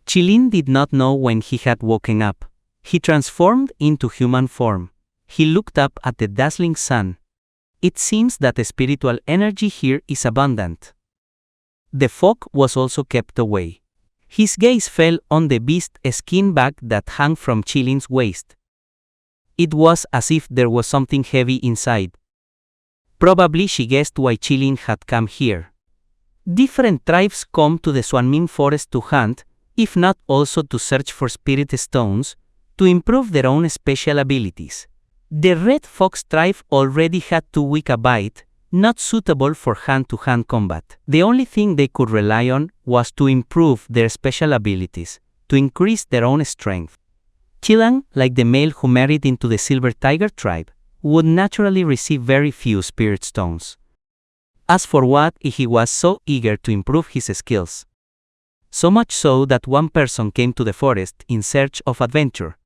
Chilin did not know when he had woken up. He transformed into human form. He looked up at the dazzling sun. It seems that the spiritual energy here is abundant. The fog was also kept away. His gaze fell on the beast's skin bag that hung from Chilin's waist. It was as if there was something heavy inside. Probably she guessed why Chilin had come here. Different tribes come to the Swanmin forest to hunt, if not also to search for spirit stones, to improve their own special abilities. The Red Fox tribe already had too weak a bite, not suitable for hand-to-hand combat. The only thing they could rely on was to improve their special abilities, to increase their own strength. Chilang, like the male who married into the Silver Tiger tribe, would naturally receive very few spirit stones. As for what, he was so eager to improve his skills. So much so that one person came to the forest in search of adventure.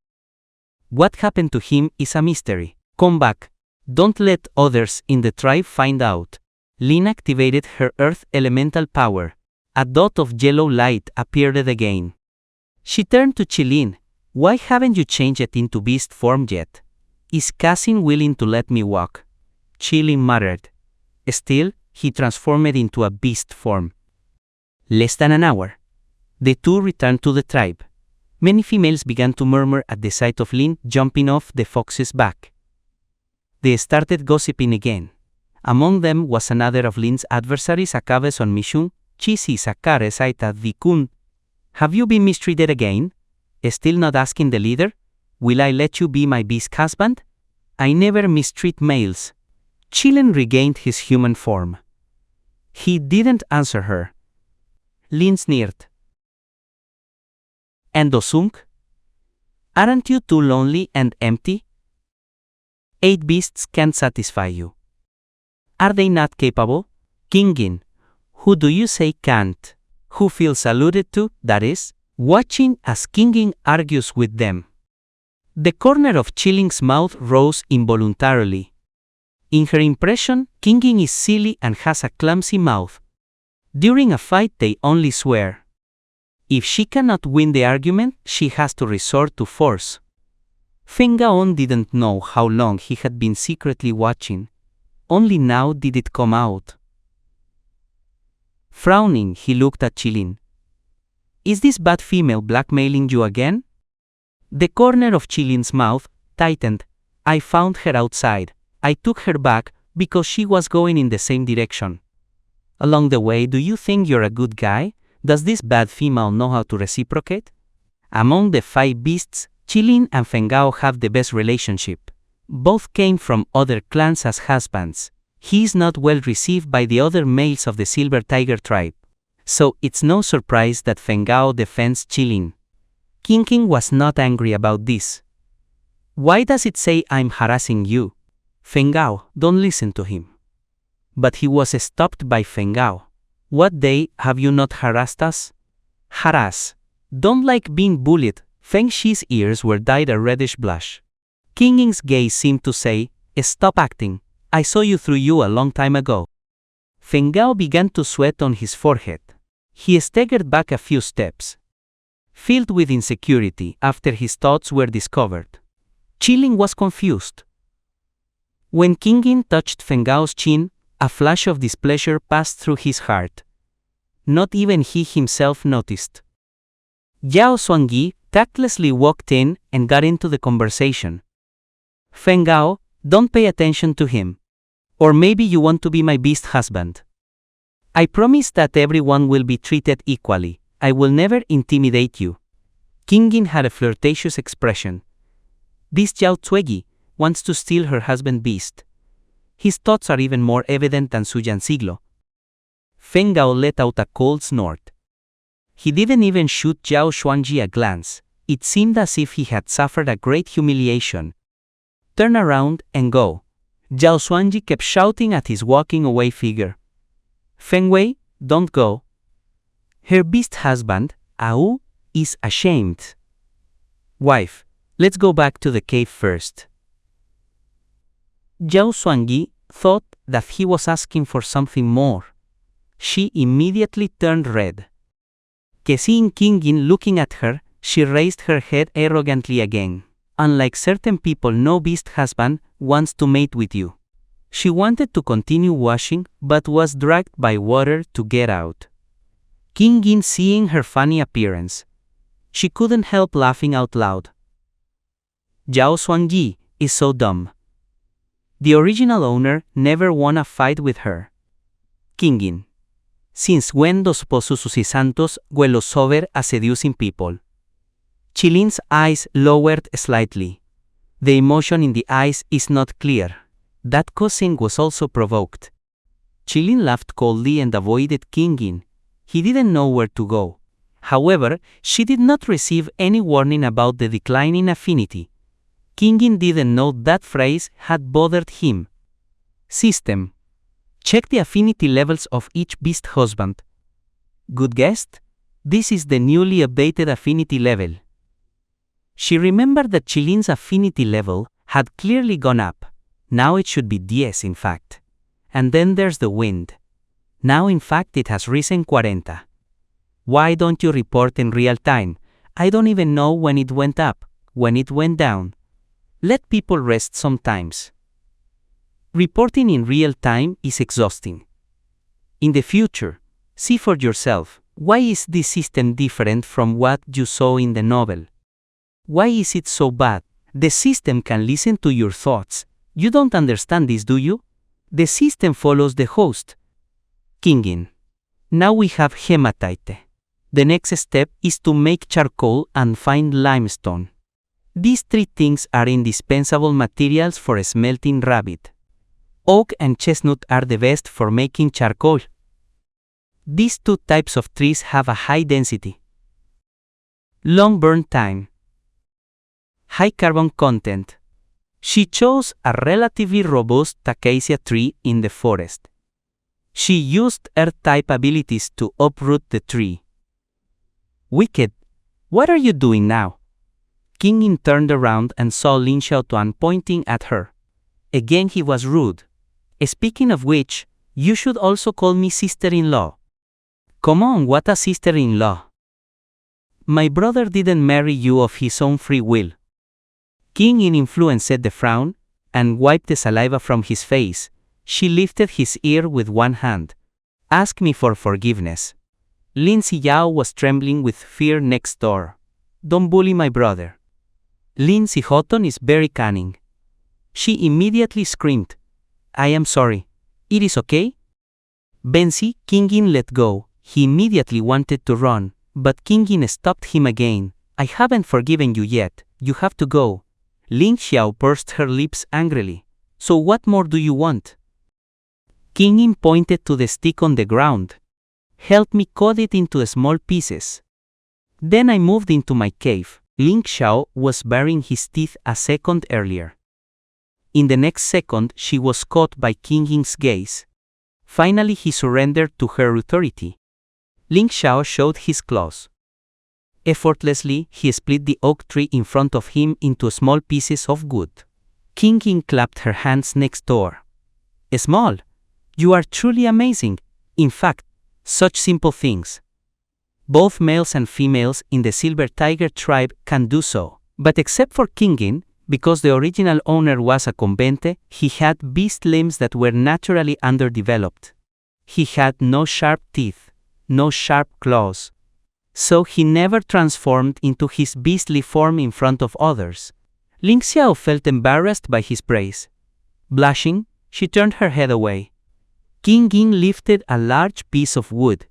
What happened to him is a mystery. Come back. Don't let others in the tribe find out. Lin activated her earth elemental power. A dot of yellow light appeared again. She turned to Chilin. Why haven't you changed it into beast form yet? Is cousin willing to let me walk? Chilin muttered. Still, he transformed into a beast form. Less than an hour. The two returned to the tribe. Many females began to murmur at the sight of Lin jumping off the fox's back. They started gossiping again. Among them was another of Lin's adversaries, Akabe son Mishun, Chisi Sakare Saita Vikun. Have you been mistreated again? Still not asking the leader? Will I let you be my beast husband? I never mistreat males. Chilin regained his human form. He didn't answer her. Lin sneered. And Dosung? Aren't you too lonely and empty? 8 beasts can't satisfy you. Are they not capable? Kingin. Who do you say can't? Who feels alluded to, that is? Watching as Kingin argues with them. The corner of Chiling's mouth rose involuntarily. In her impression, Kingin is silly and has a clumsy mouth. During a fight they only swear. If she cannot win the argument, she has to resort to force. Fengaon didn't know how long he had been secretly watching. Only now did it come out. Frowning, he looked at Chilin. Is this bad female blackmailing you again? The corner of Chilin's mouth tightened. I found her outside. I took her back because she was going in the same direction. Along the way, do you think you're a good guy? Does this bad female know how to reciprocate? Among the 5 beasts, Chilin and Fengao have the best relationship. Both came from other clans as husbands. He is not well received by the other males of the Silver Tiger tribe. So it's no surprise that Fengao defends Chilin. Kingin was not angry about this. Why does it say I'm harassing you? Fengao, don't listen to him. But he was stopped by Fengao. What day have you not harassed us? Harass. Don't like being bullied. Feng Shi's ears were dyed a reddish blush. Kingin's gaze seemed to say, stop acting. I saw you through you a long time ago. Fengao began to sweat on his forehead. He staggered back a few steps. Filled with insecurity after his thoughts were discovered. Chilin was confused. When Kingin touched Fengao's chin, a flash of displeasure passed through his heart. Not even he himself noticed. Yao Xuangyi tactlessly walked in and got into the conversation. Feng Gao, don't pay attention to him. Or maybe you want to be my beast husband. I promise that everyone will be treated equally. I will never intimidate you. King Yin had a flirtatious expression. This Yao Zuegi wants to steal her husband beast. His thoughts are even more evident than Su Yansiglo. Feng Gao let out a cold snort. He didn't even shoot Zhao Xuanji a glance. It seemed as if he had suffered a great humiliation. Turn around and go. Zhao Xuanji kept shouting at his walking away figure. Feng Wei, don't go. Her beast husband, Au, is ashamed. Wife, let's go back to the cave first. Zhao Xuanji thought that he was asking for something more. She immediately turned red. Seeing King Yin looking at her, she raised her head arrogantly again. Unlike certain people, no beast husband wants to mate with you. She wanted to continue washing, but was dragged by water to get out. King Yin seeing her funny appearance, she couldn't help laughing out loud. Zhao Xuanji is so dumb. The original owner never won a fight with her. King Yin. Since when dos posus y santos huelo sober a seducing people? Chilin's eyes lowered slightly. The emotion in the eyes is not clear. That cousin was also provoked. Chilin laughed coldly and avoided King Yin. He didn't know where to go. However, she did not receive any warning about the decline in affinity. King Yin didn't know that phrase had bothered him. System. Check the affinity levels of each beast husband. Good guess? This is the newly updated affinity level. She remembered that Chilin's affinity level had clearly gone up. Now it should be 10 in fact. And then there's the wind. Now in fact it has risen 40. Why don't you report in real time? I don't even know when it went up, when it went down. Let people rest sometimes. Reporting in real time is exhausting. In the future, see for yourself, why is this system different from what you saw in the novel? Why is it so bad? The system can listen to your thoughts. You don't understand this, do you? The system follows the host. King Yin. Now we have hematite. The next step is to make charcoal and find limestone. These three things are indispensable materials for a smelting rabbit. Oak and chestnut are the best for making charcoal. These two types of trees have a high density, long burn time, high carbon content. She chose a relatively robust acacia tree in the forest. She used earth-type abilities to uproot the tree. Wicked, what are you doing now? King Yin turned around and saw Lin Xiaotuan pointing at her. Again he was rude. Speaking of which, you should also call me sister-in-law. Come on, what a sister-in-law. My brother didn't marry you of his own free will. King Yin influenced the frown and wiped the saliva from his face. She lifted his ear with one hand. Ask me for forgiveness. Lin Siyao was trembling with fear next door. Don't bully my brother. Lin Sihoton is very cunning. She immediately screamed. I am sorry. It is okay? Benzi, King Yin let go. He immediately wanted to run, but King Yin stopped him again. I haven't forgiven you yet. You have to go. Ling Xiao pursed her lips angrily. So what more do you want? King Yin pointed to the stick on the ground. Help me cut it into small pieces. Then I moved into my cave. Ling Xiao was baring his teeth a second earlier. In the next second, she was caught by King Yin's gaze. Finally, he surrendered to her authority. Ling Xiao showed his claws. Effortlessly, he split the oak tree in front of him into small pieces of wood. King Yin clapped her hands next door. Small. You are truly amazing. In fact, such simple things. Both males and females in the Silver Tiger tribe can do so. But except for King Yin, because the original owner was a convente, he had beast limbs that were naturally underdeveloped. He had no sharp teeth, no sharp claws. So he never transformed into his beastly form in front of others. Ling Xiao felt embarrassed by his praise. Blushing, she turned her head away. King Yin lifted a large piece of wood.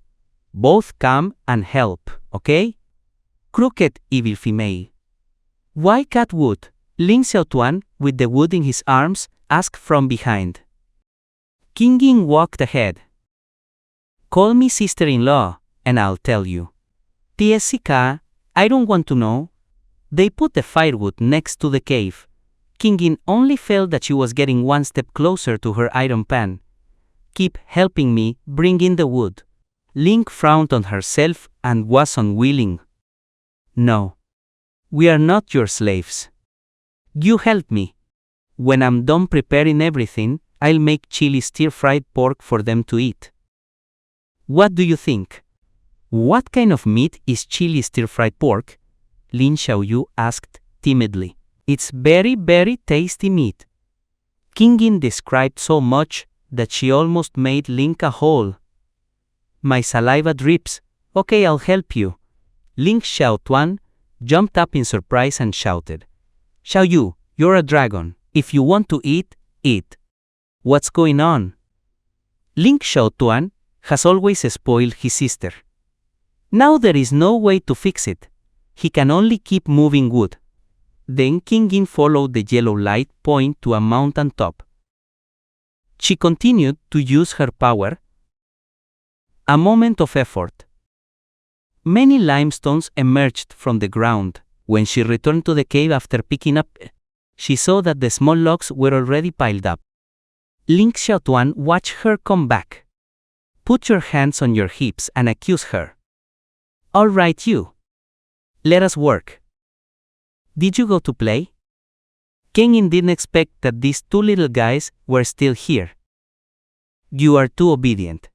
Both come and help, okay? Crooked, evil female. Why cut wood? Ling Xiaotuan, with the wood in his arms, asked from behind. King Yin walked ahead. Call me sister-in-law, and I'll tell you. TSCK, I don't want to know. They put the firewood next to the cave. King Yin only felt that she was getting one step closer to her iron pan. Keep helping me bring in the wood. Ling frowned on herself and was unwilling. No. We are not your slaves. You help me. When I'm done preparing everything, I'll make chili stir-fried pork for them to eat. What do you think? What kind of meat is chili stir-fried pork? Lin Xiaoyu asked timidly. It's very, very tasty meat. King Yin described so much that she almost made Ling a hole. My saliva drips. Okay, I'll help you. Ling Xiaotuan jumped up in surprise and shouted. Xiaoyu, you're a dragon. If you want to eat, eat. What's going on? Ling Xiaotuan has always spoiled his sister. Now there is no way to fix it. He can only keep moving wood. Then King Yin followed the yellow light point to a mountain top. She continued to use her power. A moment of effort. Many limestones emerged from the ground. When she returned to the cave after picking up, she saw that the small logs were already piled up. Ling Xiaotuan watched her come back. Put your hands on your hips and accuse her. All right, you. Let us work. Did you go to play? King Yin didn't expect that these two little guys were still here. You are too obedient.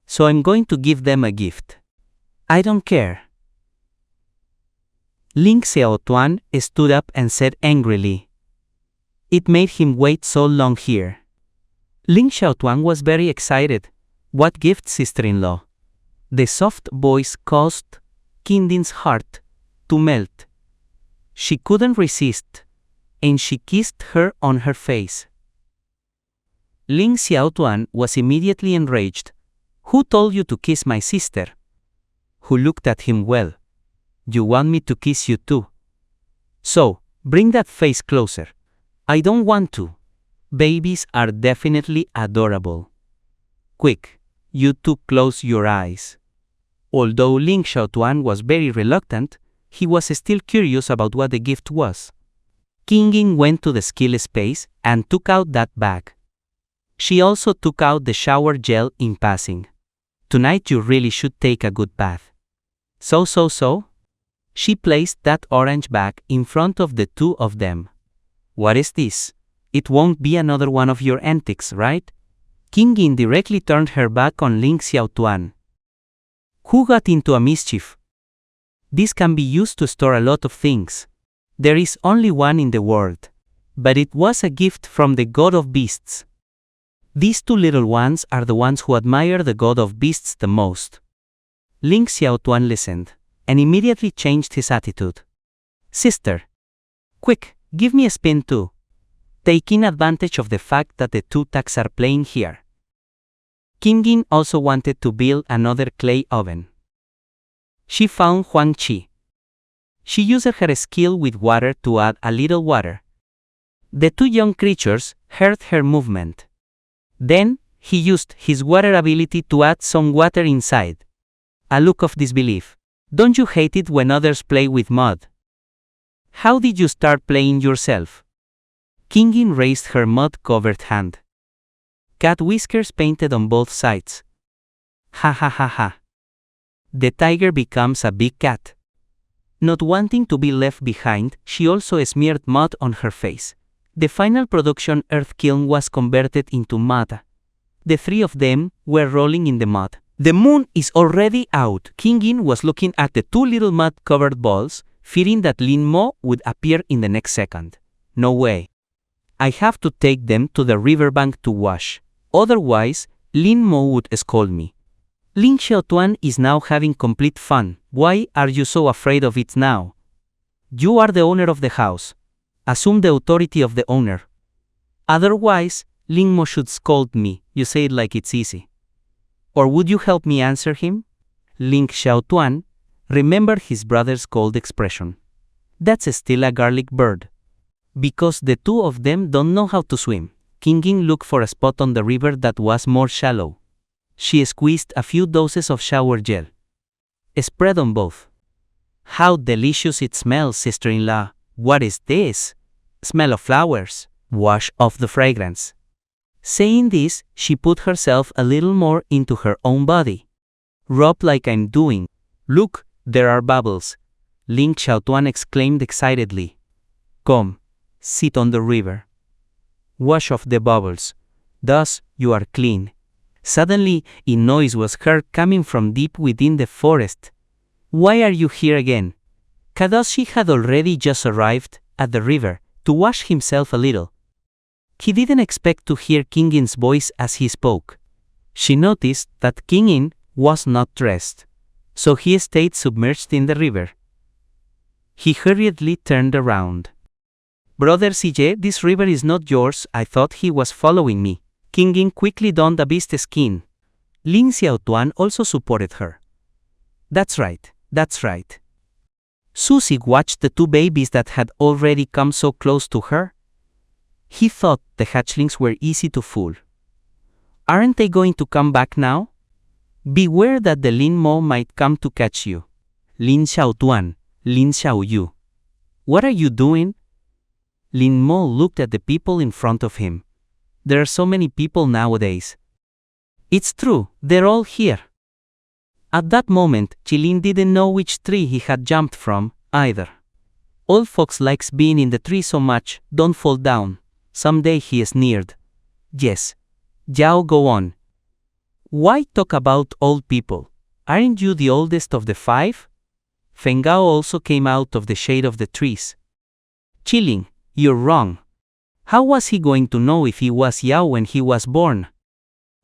So I'm going to give them a gift. I don't care. Ling Xiaotuan stood up and said angrily. It made him wait so long here. Ling Xiaotuan was very excited. What gift, sister-in-law? The soft voice caused King Yin's heart to melt. She couldn't resist, and she kissed her on her face. Ling Xiaotuan was immediately enraged. Who told you to kiss my sister? Who looked at him well. You want me to kiss you too? So, bring that face closer. I don't want to. Babies are definitely adorable. Quick, you two close your eyes. Although Ling Xiaotuan was very reluctant, he was still curious about what the gift was. King Yin went to the skill space and took out that bag. She also took out the shower gel in passing. Tonight you really should take a good bath. So. She placed that orange bag in front of the two of them. What is this? It won't be another one of your antics, right? King Yin directly turned her back on Ling Xiaotuan. Who got into a mischief? This can be used to store a lot of things. There is only one in the world. But it was a gift from the god of beasts. These two little ones are the ones who admire the god of beasts the most. Ling Xiaotuan listened, and immediately changed his attitude. Sister. Quick, give me a spin too. Taking advantage of the fact that the two tags are playing here. King Yin also wanted to build another clay oven. She found Huang Qi. She used her skill with water to add a little water. The two young creatures heard her movement. Then, he used his water ability to add some water inside. A look of disbelief. Don't you hate it when others play with mud? How did you start playing yourself? King Yin raised her mud-covered hand. Cat whiskers painted on both sides. Ha. The tiger becomes a big cat. Not wanting to be left behind, she also smeared mud on her face. The final production earth kiln was converted into mud. The three of them were rolling in the mud. The moon is already out. King Yin was looking at the two little mud-covered balls, fearing that Lin Mo would appear in the next second. No way. I have to take them to the riverbank to wash. Otherwise, Lin Mo would scold me. Ling Xiaotuan is now having complete fun. Why are you so afraid of it now? You are the owner of the house. Assume the authority of the owner. Otherwise, Ling Mo should scold me. You say it like it's easy. Or would you help me answer him? Ling Xiaotuan remembered his brother's cold expression. That's still a garlic bird. Because the two of them don't know how to swim, King Ying looked for a spot on the river that was more shallow. She squeezed a few doses of shower gel. Spread on both. How delicious it smells, sister-in-law. What is this? Smell of flowers. Wash off the fragrance. Saying this, she put herself a little more into her own body. Rub like I'm doing. Look, there are bubbles. Ling Xiaotuan exclaimed excitedly. Come, sit on the river. Wash off the bubbles. Thus, you are clean. Suddenly, a noise was heard coming from deep within the forest. Why are you here again? Kadoshi had already just arrived at the river to wash himself a little. He didn't expect to hear King Yin's voice as he spoke. She noticed that King Yin was not dressed, so he stayed submerged in the river. He hurriedly turned around. Brother CJ, this river is not yours. I thought he was following me. King Yin quickly donned a beast skin. Ling Xiaotuan also supported her. That's right, that's right. Susie watched the two babies that had already come so close to her. He thought the hatchlings were easy to fool. Aren't they going to come back now? Beware that the Lin Mo might come to catch you. Lin Xiaotuan, Lin Xiaoyu. What are you doing? Lin Mo looked at the people in front of him. There are so many people nowadays. It's true, they're all here. At that moment, Qilin didn't know which tree he had jumped from, either. Old fox likes being in the tree so much, don't fall down. Someday he sneered. Yes. Yao, go on. Why talk about old people? Aren't you the oldest of the five? Fengao also came out of the shade of the trees. Qilin, you're wrong. How was he going to know if he was Yao when he was born?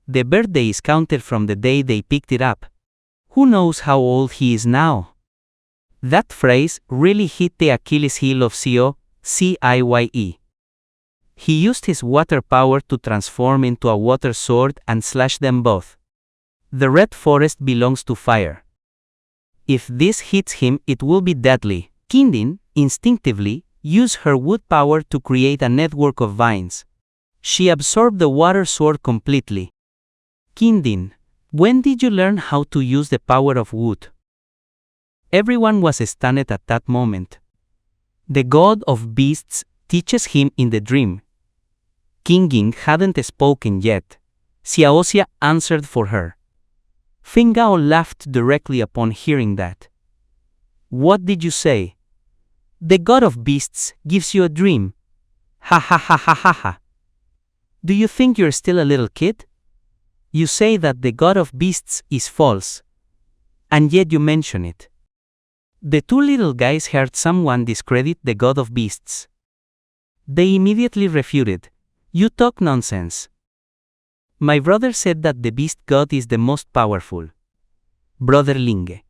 The birthday is counted from the day they picked it up. Who knows how old he is now? That phrase really hit the Achilles heel of Xiao, Ciye. He used his water power to transform into a water sword and slash them both. The red forest belongs to fire. If this hits him, it will be deadly. Qingdin, instinctively, used her wood power to create a network of vines. She absorbed the water sword completely. Qingdin, when did you learn how to use the power of wood? Everyone was stunned at that moment. The god of beasts teaches him in the dream. King Ying hadn't spoken yet. Xiaoxia answered for her. Fengao laughed directly upon hearing that. What did you say? The god of beasts gives you a dream. Ha ha ha ha ha ha. Do you think you're still a little kid? You say that the god of beasts is false. And yet you mention it. The two little guys heard someone discredit the god of beasts. They immediately refuted. You talk nonsense. My brother said that the beast god is the most powerful. Brother Linge.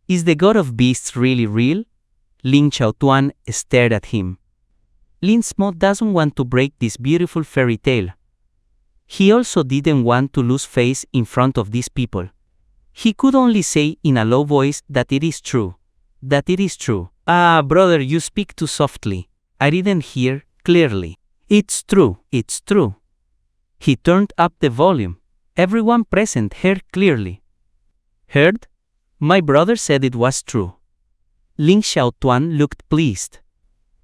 Is the god of beasts really real? Ling Xiaotuan stared at him. Lin Mo doesn't want to break this beautiful fairy tale. He also didn't want to lose face in front of these people. He could only say in a low voice that it is true. That it is true. Ah, brother, you speak too softly. I didn't hear clearly. It's true, it's true. He turned up the volume. Everyone present heard clearly. Heard? My brother said it was true. Ling Xiaotuan looked pleased.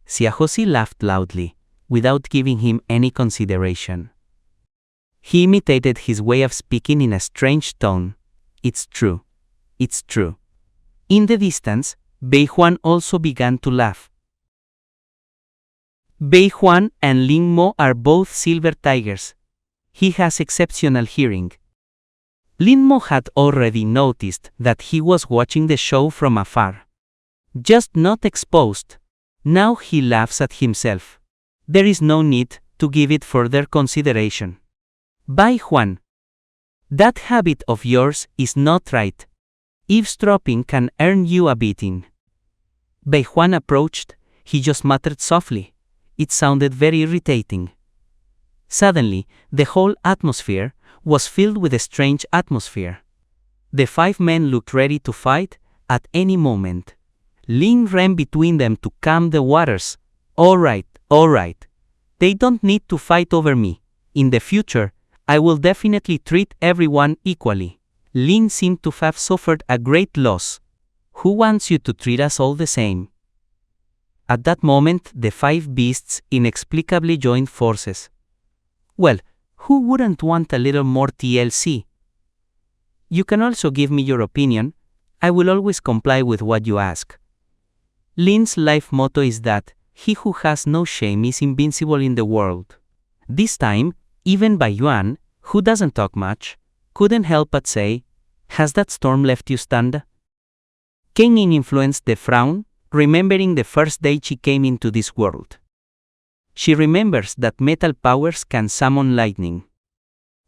Xiaoxi laughed loudly, without giving him any consideration. He imitated his way of speaking in a strange tone. It's true. It's true. In the distance, Bei Huan also began to laugh. Bei Huan and Ling Mo are both silver tigers. He has exceptional hearing. Lin Mo had already noticed that he was watching the show from afar. Just not exposed. Now he laughs at himself. There is no need to give it further consideration. Bai Huan. That habit of yours is not right. Eavesdropping can earn you a beating. Bei Juan approached, he just muttered softly. It sounded very irritating. Suddenly, the whole atmosphere was filled with a strange atmosphere. The 5 men looked ready to fight at any moment. Lin ran between them to calm the waters. All right. They don't need to fight over me. In the future, I will definitely treat everyone equally. Lin seemed to have suffered a great loss. Who wants you to treat us all the same? At that moment, the 5 beasts inexplicably joined forces. Well, who wouldn't want a little more TLC? You can also give me your opinion. I will always comply with what you ask. Lin's life motto is that he who has no shame is invincible in the world. This time, even Bai Yuan, who doesn't talk much, couldn't help but say, "Has that storm left you stunned?" Kingin influenced the frown, remembering the first day she came into this world. She remembers that metal powers can summon lightning.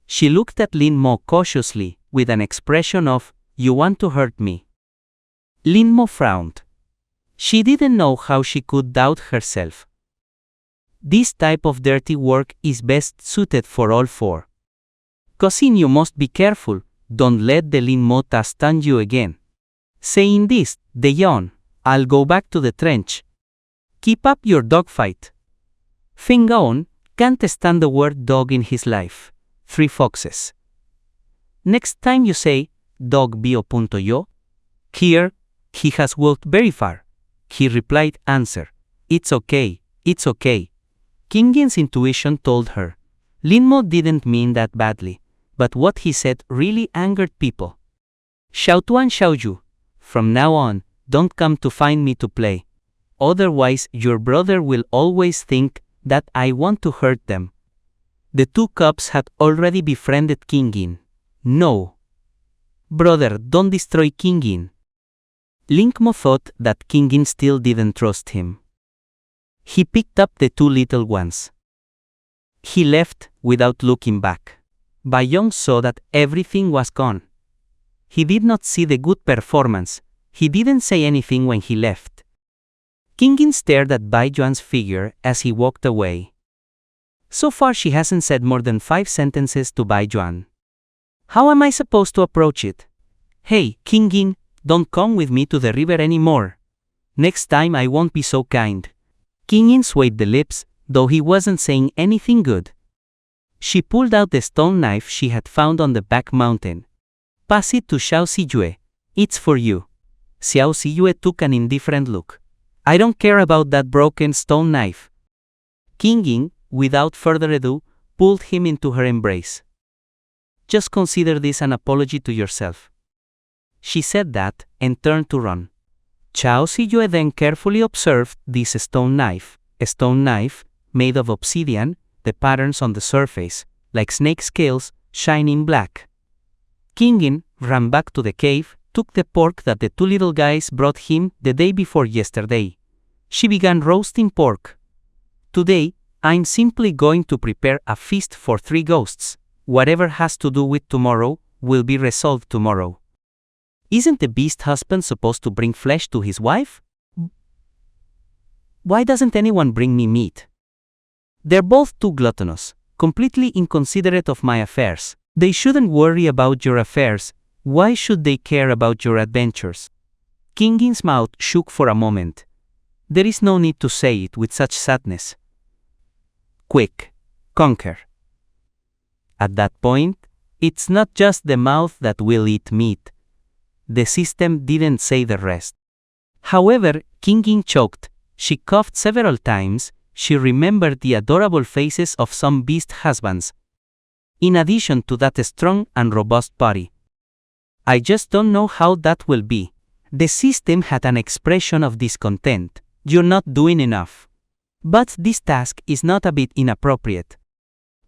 She looked at Lin Mo cautiously, with an expression of, "You want to hurt me." Lin Mo frowned. She didn't know how she could doubt herself. This type of dirty work is best suited for all 4. Cousin, you must be careful, don't let the Lin Mo stun you again. Saying this, they yawned. I'll go back to the trench. Keep up your dogfight. Fingaon can't stand the word dog in his life. 3 foxes. Next time you say, dog bio.yo, here, he has walked very far. He replied, answer, it's okay. Kingin's intuition told her. Lin Mo didn't mean that badly, but what he said really angered people. Xiaotuan Xiaoyu, from now on, don't come to find me to play. Otherwise, your brother will always think that I want to hurt them. The 2 cubs had already befriended Kingin. No. Brother, don't destroy Kingin. Lin Mo thought that Kingin still didn't trust him. He picked up the 2 little ones. He left without looking back. Bai Yong saw that everything was gone. He did not see the good performance. He didn't say anything when he left. Kingin stared at Bai Yuan's figure as he walked away. So far she hasn't said more than 5 sentences to Bai Yuan. How am I supposed to approach it? Hey, Kingin, don't come with me to the river anymore. Next time I won't be so kind. Kingin swayed the lips, though he wasn't saying anything good. She pulled out the stone knife she had found on the back mountain. Pass it to Xiao Siyue. It's for you. Xiao Siyue took an indifferent look. I don't care about that broken stone knife. Kingin, without further ado, pulled him into her embrace. Just consider this an apology to yourself. She said that, and turned to run. Xiao Siyue then carefully observed this stone knife, a stone knife, made of obsidian, the patterns on the surface, like snake scales, shining black. Kingin ran back to the cave, took the pork that the 2 little guys brought him the day before yesterday. She began roasting pork. Today, I'm simply going to prepare a feast for 3 ghosts. Whatever has to do with tomorrow will be resolved tomorrow. Isn't the beast husband supposed to bring flesh to his wife? Why doesn't anyone bring me meat? They're both too gluttonous, completely inconsiderate of my affairs. They shouldn't worry about your affairs. Why should they care about your adventures? Kingin's mouth shook for a moment. There is no need to say it with such sadness. Quick, conquer. At that point, it's not just the mouth that will eat meat. The system didn't say the rest. However, Kingin choked. She coughed several times. She remembered the adorable faces of some beast husbands. In addition to that strong and robust body. I just don't know how that will be. The system had an expression of discontent. You're not doing enough. But this task is not a bit inappropriate.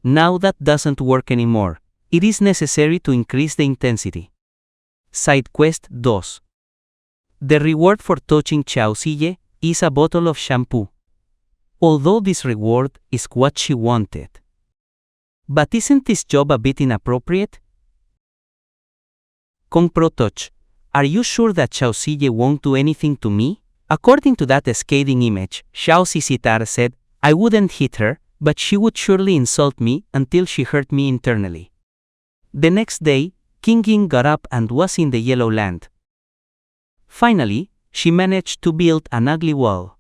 Now that doesn't work anymore. It is necessary to increase the intensity. Side quest 2. The reward for touching Xiao Siyue is a bottle of shampoo. Although this reward is what she wanted. But isn't this job a bit inappropriate? Kong Pro Touch, are you sure that Xiao Zije won't do anything to me? According to that scathing image, Xiao Zisitar said, I wouldn't hit her, but she would surely insult me until she hurt me internally. The next day, King Yin got up and was in the Yellow Land. Finally, she managed to build an ugly wall.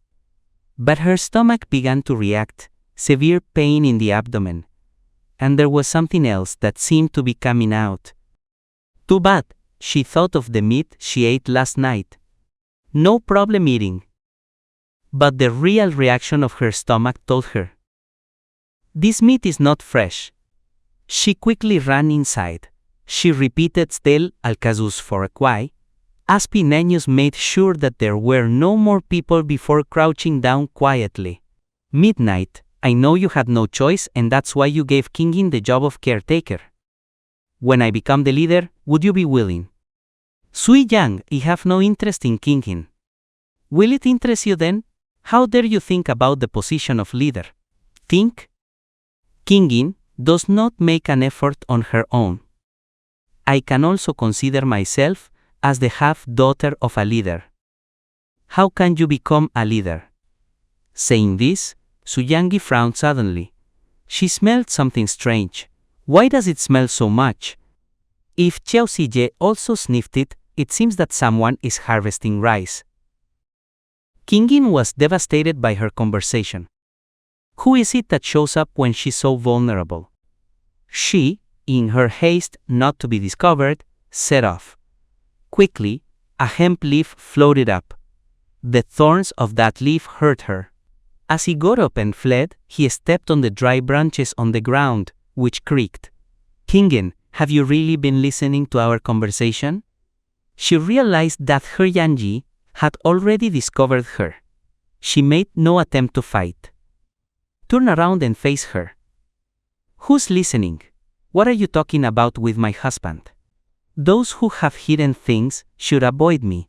But her stomach began to react, severe pain in the abdomen. And there was something else that seemed to be coming out. Too bad, she thought of the meat she ate last night. No problem eating. But the real reaction of her stomach told her. This meat is not fresh. She quickly ran inside. She repeated still Alcazus for a quay. Aspinanius made sure that there were no more people before crouching down quietly. Midnight, I know you had no choice and that's why you gave King Yin the job of caretaker. When I become the leader, would you be willing? Sui Yang, I have no interest in King Yin. Will it interest you then? How dare you think about the position of leader? Think? King Yin does not make an effort on her own. I can also consider myself as the half-daughter of a leader. How can you become a leader? Saying this, Su Yangi frowned suddenly. She smelled something strange. Why does it smell so much? If Xiao Zije also sniffed it, it seems that someone is harvesting rice. King Yin was devastated by her conversation. Who is it that shows up when she's so vulnerable? She, in her haste not to be discovered, set off. Quickly, a hemp leaf floated up. The thorns of that leaf hurt her. As he got up and fled, he stepped on the dry branches on the ground, which creaked. King Yin, have you really been listening to our conversation? She realized that her Yanji had already discovered her. She made no attempt to fight. Turn around and face her. Who's listening? What are you talking about with my husband? Those who have hidden things should avoid me.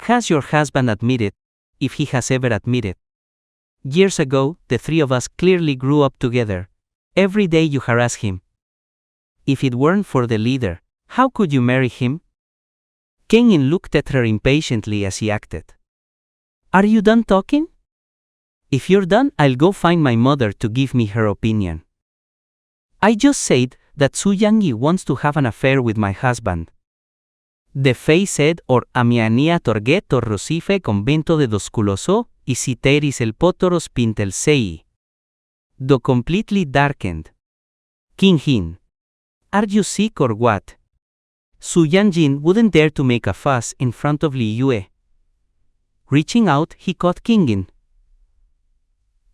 Has your husband admitted, if he has ever admitted? Years ago, the three of us clearly grew up together. Every day you harass him. If it weren't for the leader, how could you marry him? King Yin looked at her impatiently as he acted. Are you done talking? If you're done, I'll go find my mother to give me her opinion. I just said that Su Yangi wants to have an affair with my husband. The Fei said or amiania torget or rosife convento de dosculoso, y citeris el potoros pintel sei. Do completely darkened. King Yin. Are you sick or what? Su Yanjin wouldn't dare to make a fuss in front of Li Yue. Reaching out, he caught King Yin.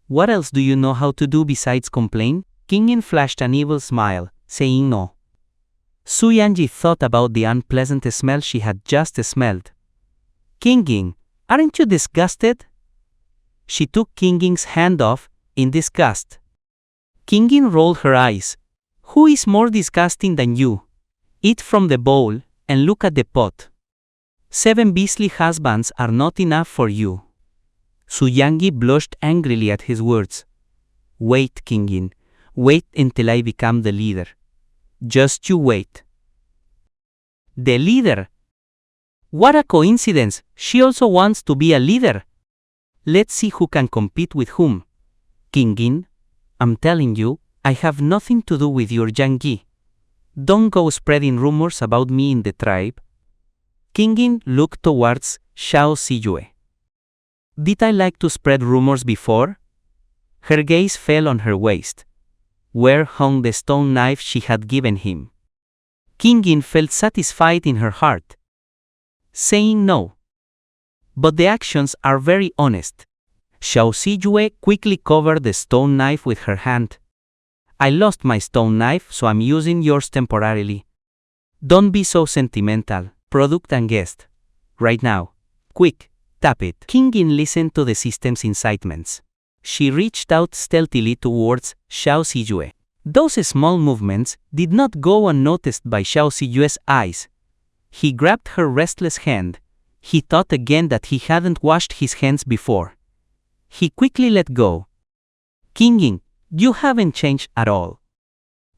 What else do you know how to do besides complain? King Yin flashed an evil smile, saying no. Su Yanji thought about the unpleasant smell she had just smelled. King Yin, aren't you disgusted? She took King Yin's hand off, in disgust. King Yin rolled her eyes. Who is more disgusting than you? Eat from the bowl, and look at the pot. 7 beastly husbands are not enough for you. Su Yangi blushed angrily at his words. Wait, King Yin. Wait until I become the leader. Just you wait. The leader? What a coincidence! She also wants to be a leader. Let's see who can compete with whom. King Yin, I'm telling you, I have nothing to do with your Yangi. Don't go spreading rumors about me in the tribe. King Yin looked towards Xiao Ziyue. Did I like to spread rumors before? Her gaze fell on her waist, where hung the stone knife she had given him. King Yin felt satisfied in her heart, saying no. But the actions are very honest. Xiao Ziyue quickly covered the stone knife with her hand. I lost my stone knife, so I'm using yours temporarily. Don't be so sentimental, product and guest. Right now. Quick, tap it. King Yin listened to the system's incitements. She reached out stealthily towards Xiao Ziyue. Those small movements did not go unnoticed by Xiao Ziyue's eyes. He grabbed her restless hand. He thought again that he hadn't washed his hands before. He quickly let go. King Yin, you haven't changed at all.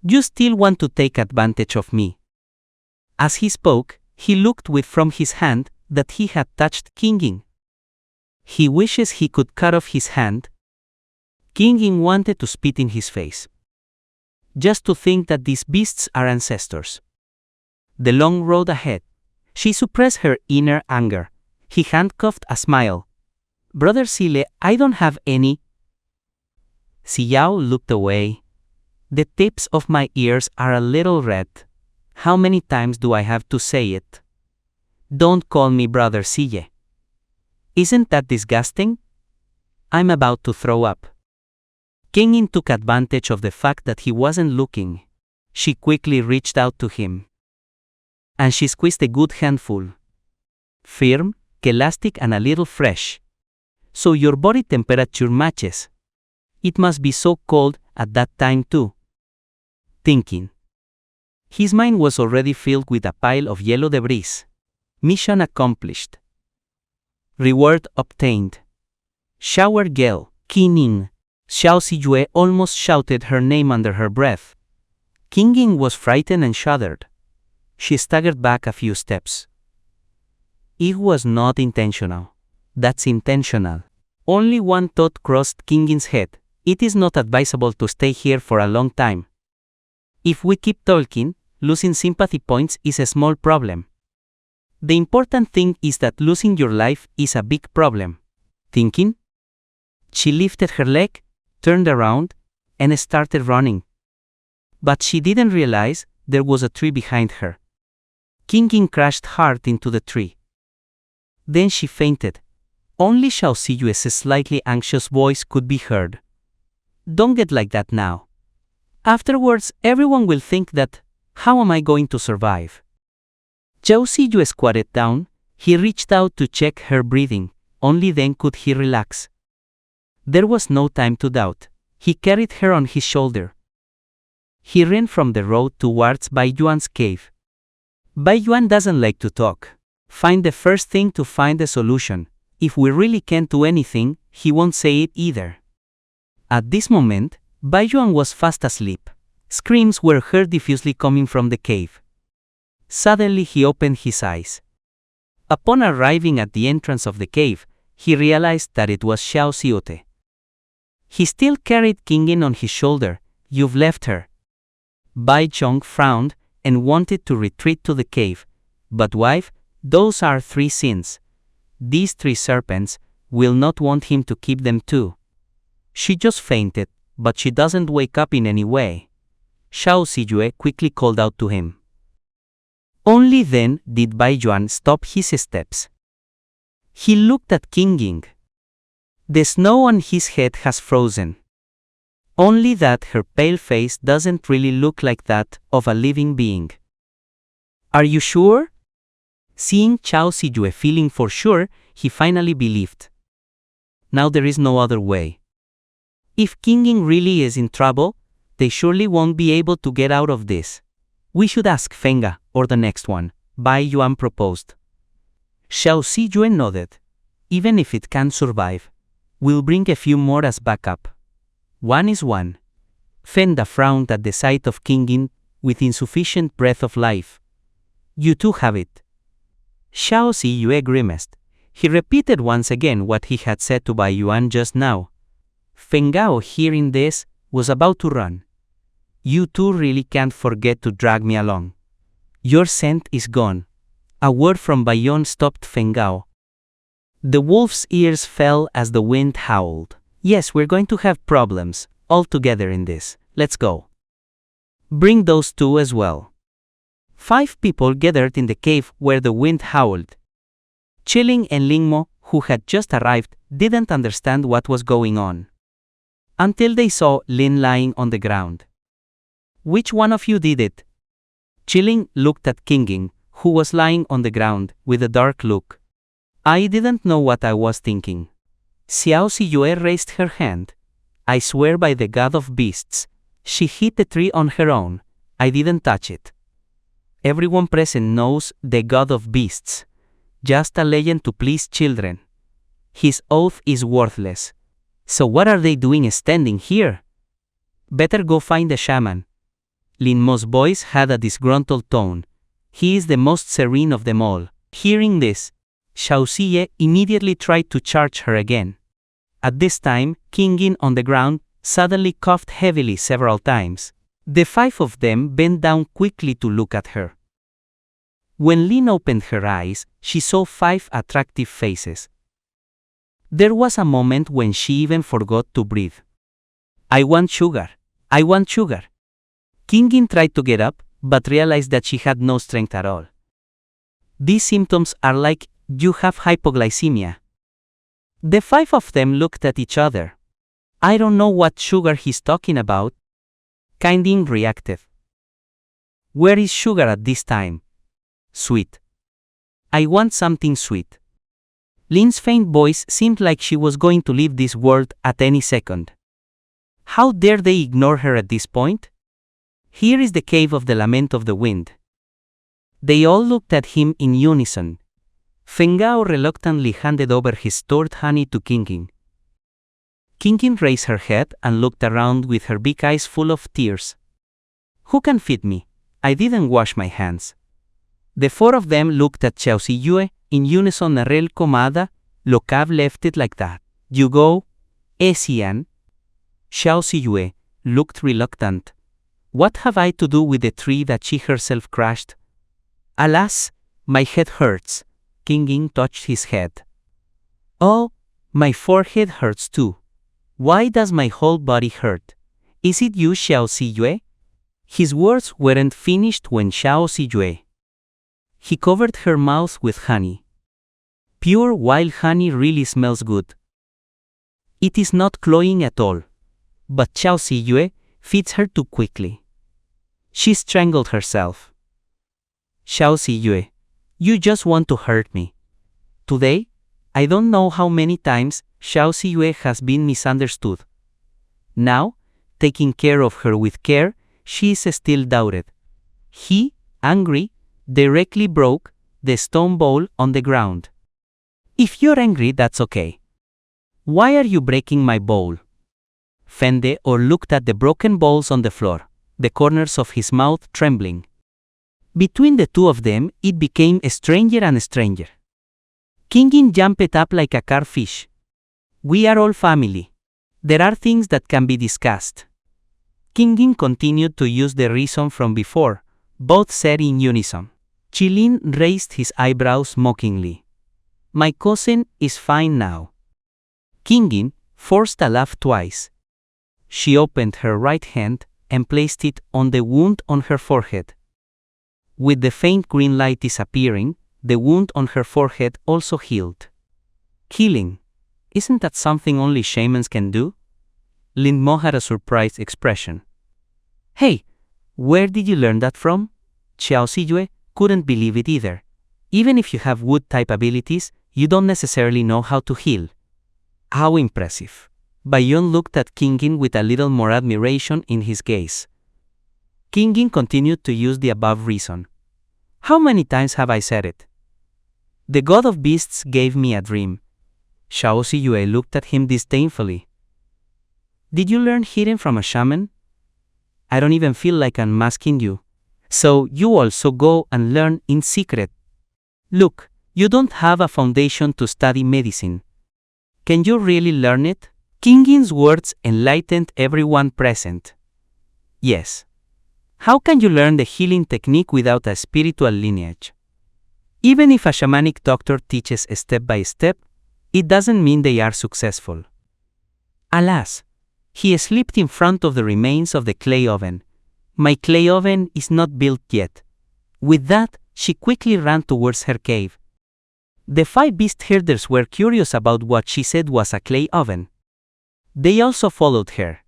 You still want to take advantage of me. As he spoke, he looked with from his hand that he had touched Kingin. He wishes he could cut off his hand. Kingin wanted to spit in his face. Just to think that these beasts are ancestors. The long road ahead. She suppressed her inner anger. He handcuffed a smile. Brother Sile, I don't have any. Xiao looked away. The tips of my ears are a little red. How many times do I have to say it? Don't call me Brother Sile. Isn't that disgusting? I'm about to throw up. Kingin took advantage of the fact that he wasn't looking. She quickly reached out to him. And she squeezed a good handful. Firm, elastic and a little fresh. So your body temperature matches. It must be so cold at that time too. Thinking. His mind was already filled with a pile of yellow debris. Mission accomplished. Reward obtained. Shower girl, Kinin. Xiao Siyue almost shouted her name under her breath. Kingin was frightened and shuddered. She staggered back a few steps. It was not intentional. That's intentional. Only one thought crossed Kingin's head. It is not advisable to stay here for a long time. If we keep talking, losing sympathy points is a small problem. The important thing is that losing your life is a big problem. Thinking? She lifted her leg, turned around, and started running. But she didn't realize there was a tree behind her. Kingin crashed hard into the tree. Then she fainted. Only Xiao Siyue's slightly anxious voice could be heard. Don't get like that now. Afterwards, everyone will think that, how am I going to survive? Xiao Siyue squatted down. He reached out to check her breathing. Only then could he relax. There was no time to doubt. He carried her on his shoulder. He ran from the road towards Bai Yuan's cave. Bai Yuan doesn't like to talk. Find the first thing to find a solution. If we really can't do anything, he won't say it either. At this moment, Bai Yuan was fast asleep. Screams were heard diffusely coming from the cave. Suddenly he opened his eyes. Upon arriving at the entrance of the cave, he realized that it was Xiao Siyue. He still carried Kingin on his shoulder. You've left her. Bai Zhong frowned and wanted to retreat to the cave. But wife, those are 3 sins. These 3 serpents will not want him to keep them too. She just fainted, but she doesn't wake up in any way. Xiao Siyue quickly called out to him. Only then did Bai Yuan stop his steps. He looked at Kingin. The snow on his head has frozen. Only that her pale face doesn't really look like that of a living being. Are you sure? Seeing Xiao Siyue feeling for sure, he finally believed. Now there is no other way. If Kingin really is in trouble, they surely won't be able to get out of this. We should ask Fenga, or the next one, Bai Yuan proposed. Xiao Siyue nodded. Even if it can't survive, we'll bring a few more as backup. 1 is 1. Fenda frowned at the sight of Kingin with insufficient breath of life. You too have it. Xiao Siyue grimaced. He repeated once again what he had said to Bai Yuan just now. Fengao, hearing this, was about to run. You two really can't forget to drag me along. Your scent is gone. A word from Bai Yuan stopped Fengao. The wolf's ears fell as the wind howled. Yes, we're going to have problems, all together in this. Let's go. Bring those 2 as well. 5 people gathered in the cave where the wind howled. Chilling and Lingmo, who had just arrived, didn't understand what was going on. Until they saw Lin lying on the ground. Which one of you did it? Chilling looked at Kingin, who was lying on the ground, with a dark look. I didn't know what I was thinking. Xiao Siyue raised her hand. I swear by the god of beasts. She hit the tree on her own. I didn't touch it. Everyone present knows the god of beasts. Just a legend to please children. His oath is worthless. So what are they doing standing here? Better go find the shaman. Lin Mo's voice had a disgruntled tone. He is the most serene of them all. Hearing this, Xiaoxiye immediately tried to charge her again. At this time, Qingyin on the ground suddenly coughed heavily several times. The five of them bent down quickly to look at her. When Lin opened her eyes, she saw five attractive faces. There was a moment when she even forgot to breathe. "I want sugar. I want sugar." Qingyin tried to get up, but realized that she had no strength at all. "These symptoms are like you have hypoglycemia." The five of them looked at each other. "I don't know what sugar he's talking about," Qingyin reacted. "Where is sugar at this time?" "Sweet. I want something sweet." Lin's faint voice seemed like she was going to leave this world at any second. How dare they ignore her at this point? Here is the cave of the Lament of the Wind. They all looked at him in unison. Feng Gao reluctantly handed over his stored honey to Qingyin. Qingyin raised her head and looked around with her big eyes full of tears. "Who can feed me? I didn't wash my hands." The four of them looked at Xiaoxiyue in unison. "Narel Komada, Locav left it like that. You go, Esian." Xiaoxiyue looked reluctant. "What have I to do with the tree that she herself crashed?" "Alas, my head hurts." Qingyin touched his head. "Oh, my forehead hurts too. Why does my whole body hurt? Is it you, Xiaoxiyue?" His words weren't finished when Xiaoxiyue. He covered her mouth with honey. Pure wild honey really smells good. It is not cloying at all. But Xiaoxiyue feeds her too quickly. She strangled herself. "Xiaoxiyue, you just want to hurt me." Today, I don't know how many times Xiaoxiyue has been misunderstood. Now, taking care of her with care, she is still doubted. He, angry, directly broke the stone bowl on the ground. "If you're angry, that's okay. Why are you breaking my bowl?" Fende or looked at the broken bowls on the floor, the corners of his mouth trembling. Between the two of them, it became stranger and stranger. Qingyin jumped up like a carfish. "We are all family. There are things that can be discussed." Qingyin continued to use the reason from before. Both said in unison. Qilin raised his eyebrows mockingly. "My cousin is fine now." Qingyin forced a laugh twice. She opened her right hand and placed it on the wound on her forehead. With the faint green light disappearing, the wound on her forehead also healed. "Healing? Isn't that something only shamans can do?" Lin Mo had a surprised expression. "Hey, where did you learn that from?" Xiaoxiyue couldn't believe it either. Even if you have wood-type abilities, you don't necessarily know how to heal. How impressive. Bayon looked at Qingyin with a little more admiration in his gaze. Qingyin continued to use the above reason. "How many times have I said it? The god of beasts gave me a dream." Xiaoxiyue looked at him disdainfully. "Did you learn hidden from a shaman? I don't even feel like unmasking you. So you also go and learn in secret. Look, you don't have a foundation to study medicine. Can you really learn it?" Qingyin's words enlightened everyone present. Yes. How can you learn the healing technique without a spiritual lineage? Even if a shamanic doctor teaches step by step, it doesn't mean they are successful. Alas, he slipped in front of the remains of the clay oven. "My clay oven is not built yet." With that, she quickly ran towards her cave. The 5 beast herders were curious about what she said was a clay oven. They also followed her.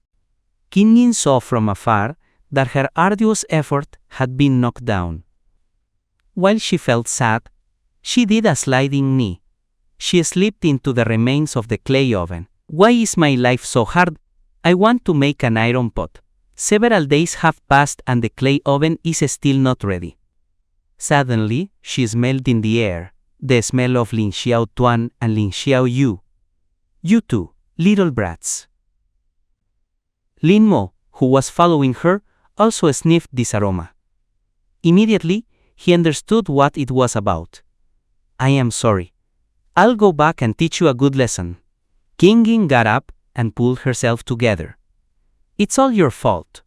Qingyin saw from afar that her arduous effort had been knocked down. While she felt sad, she did a sliding knee. She slipped into the remains of the clay oven. "Why is my life so hard? I want to make an iron pot. Several days have passed and the clay oven is still not ready." Suddenly, she smelled in the air the smell of Lin Xiao Tuan and Lin Xiao Yu. "You two, little brats." Lin Mo, who was following her, also sniffed this aroma. Immediately, he understood what it was about. I am sorry. I'll go back and teach you a good lesson. Kingin got up and pulled herself together. It's all your fault.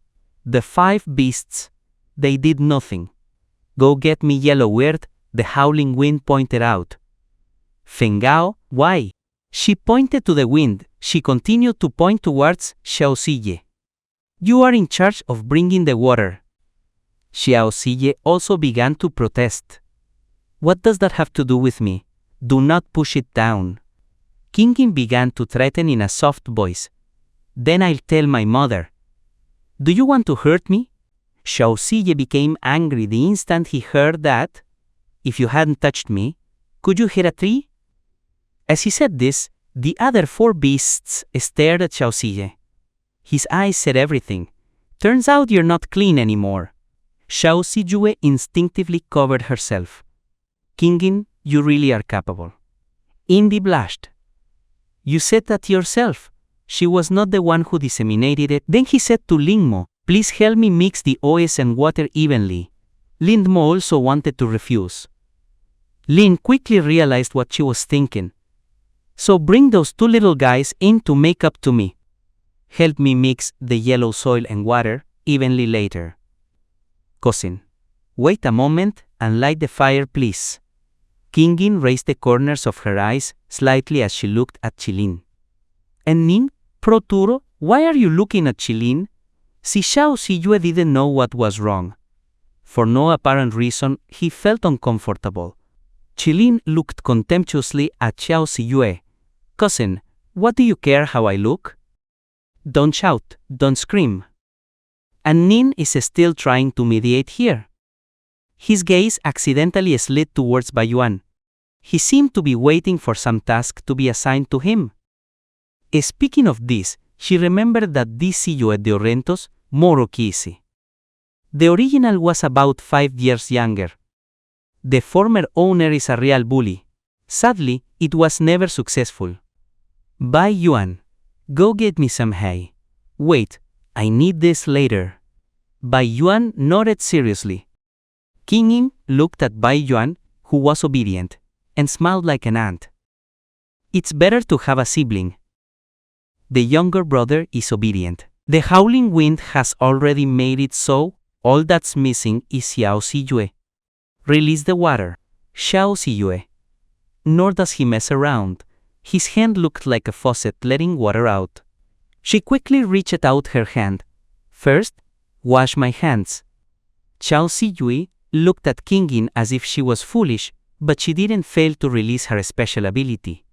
The 5 beasts, they did nothing. Go get me yellow earth, the howling wind pointed out. Fengao, why? She pointed to the wind. She continued to point towards Xiao Ziye. You are in charge of bringing the water. Xiao Ziye also began to protest. What does that have to do with me? Do not push it down. Kingin began to threaten in a soft voice. Then I'll tell my mother. Do you want to hurt me? Xiao Ziye became angry the instant he heard that. If you hadn't touched me, could you hit a tree? As he said this, the other 4 beasts stared at Xiao Ziye. His eyes said everything. Turns out you're not clean anymore. Xiao Ziye instinctively covered herself. Kingin, you really are capable. Indi blushed. You said that yourself. She was not the one who disseminated it. Then he said to Lingmo, please help me mix the oils and water evenly. Lingmo also wanted to refuse. Lin quickly realized what she was thinking. So bring those 2 little guys in to make up to me. Help me mix the yellow soil and water evenly later. Cousin, wait a moment and light the fire, please. Kingin raised the corners of her eyes slightly as she looked at Chilin. And Nin, Proturo, why are you looking at Chilin? Si Xiao Ziye didn't know what was wrong. For no apparent reason, he felt uncomfortable. Chilin looked contemptuously at Xiao Ziye. Cousin, what do you care how I look? Don't shout, don't scream. And Nin is still trying to mediate here. His gaze accidentally slid towards Baiyuan. He seemed to be waiting for some task to be assigned to him. Speaking of this, she remembered that this silhouette de Orrentos, Moro Kisi. The original was about 5 years younger. The former owner is a real bully. Sadly, it was never successful. Bai Yuan, go get me some hay. Wait, I need this later. Bai Yuan nodded seriously. Kingin looked at Bai Yuan, who was obedient, and smiled like an ant. It's better to have a sibling. The younger brother is obedient. The howling wind has already made it so, all that's missing is Xiao Ziye. Release the water. Xiao Ziye. Nor does he mess around. His hand looked like a faucet letting water out. She quickly reached out her hand. First, wash my hands. Xiao Ziye looked at Kingin as if she was foolish, but she didn't fail to release her special ability.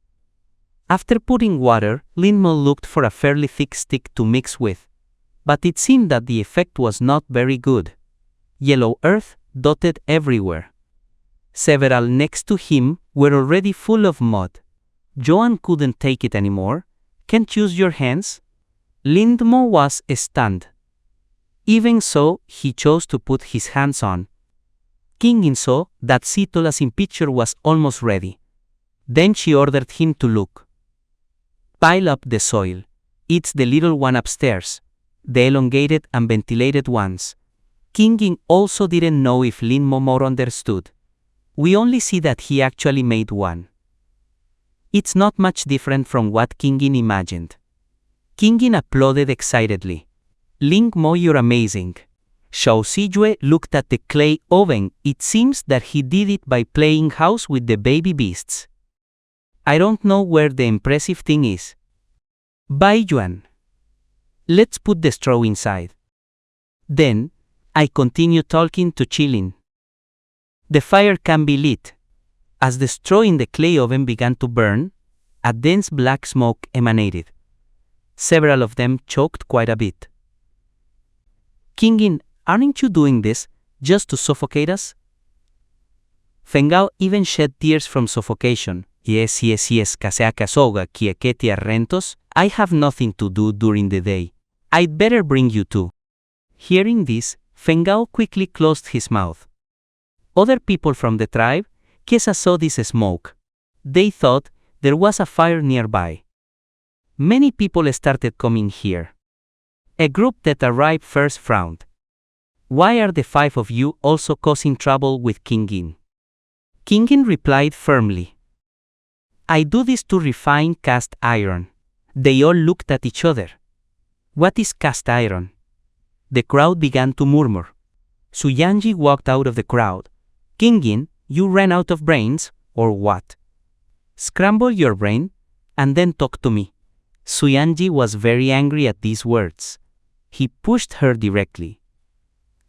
After putting water, Lingmo looked for a fairly thick stick to mix with. But it seemed that the effect was not very good. Yellow earth dotted everywhere. Several next to him were already full of mud. Joan couldn't take it anymore. Can't use your hands? Lingmo was stunned. Even so, he chose to put his hands on. Kingin saw that Sitola's picture was almost ready. Then she ordered him to look. Pile up the soil. It's the little one upstairs. The elongated and ventilated ones. Kingin also didn't know if Lingmo more understood. We only see that he actually made one. It's not much different from what Kingin imagined. Kingin applauded excitedly. Lingmo, you're amazing. Xiao Ziye looked at the clay oven. It seems that he did it by playing house with the baby beasts. I don't know where the impressive thing is. Bai Yuan. Let's put the straw inside. Then, I continue talking to Chilin. The fire can be lit. As the straw in the clay oven began to burn, a dense black smoke emanated. Several of them choked quite a bit. Kingin, aren't you doing this just to suffocate us? Fengao even shed tears from suffocation. Yes, kaseaka soga kieketi arrentos, I have nothing to do during the day. I'd better bring you too. Hearing this, Fengao quickly closed his mouth. Other people from the tribe, Kesa saw this smoke. They thought there was a fire nearby. Many people started coming here. A group that arrived first frowned. Why are the 5 of you also causing trouble with Kingin? Kingin replied firmly. I do this to refine cast iron. They all looked at each other. What is cast iron? The crowd began to murmur. Suyanji walked out of the crowd. Kingin, you ran out of brains, or what? Scramble your brain, and then talk to me. Suyanji was very angry at these words. He pushed her directly.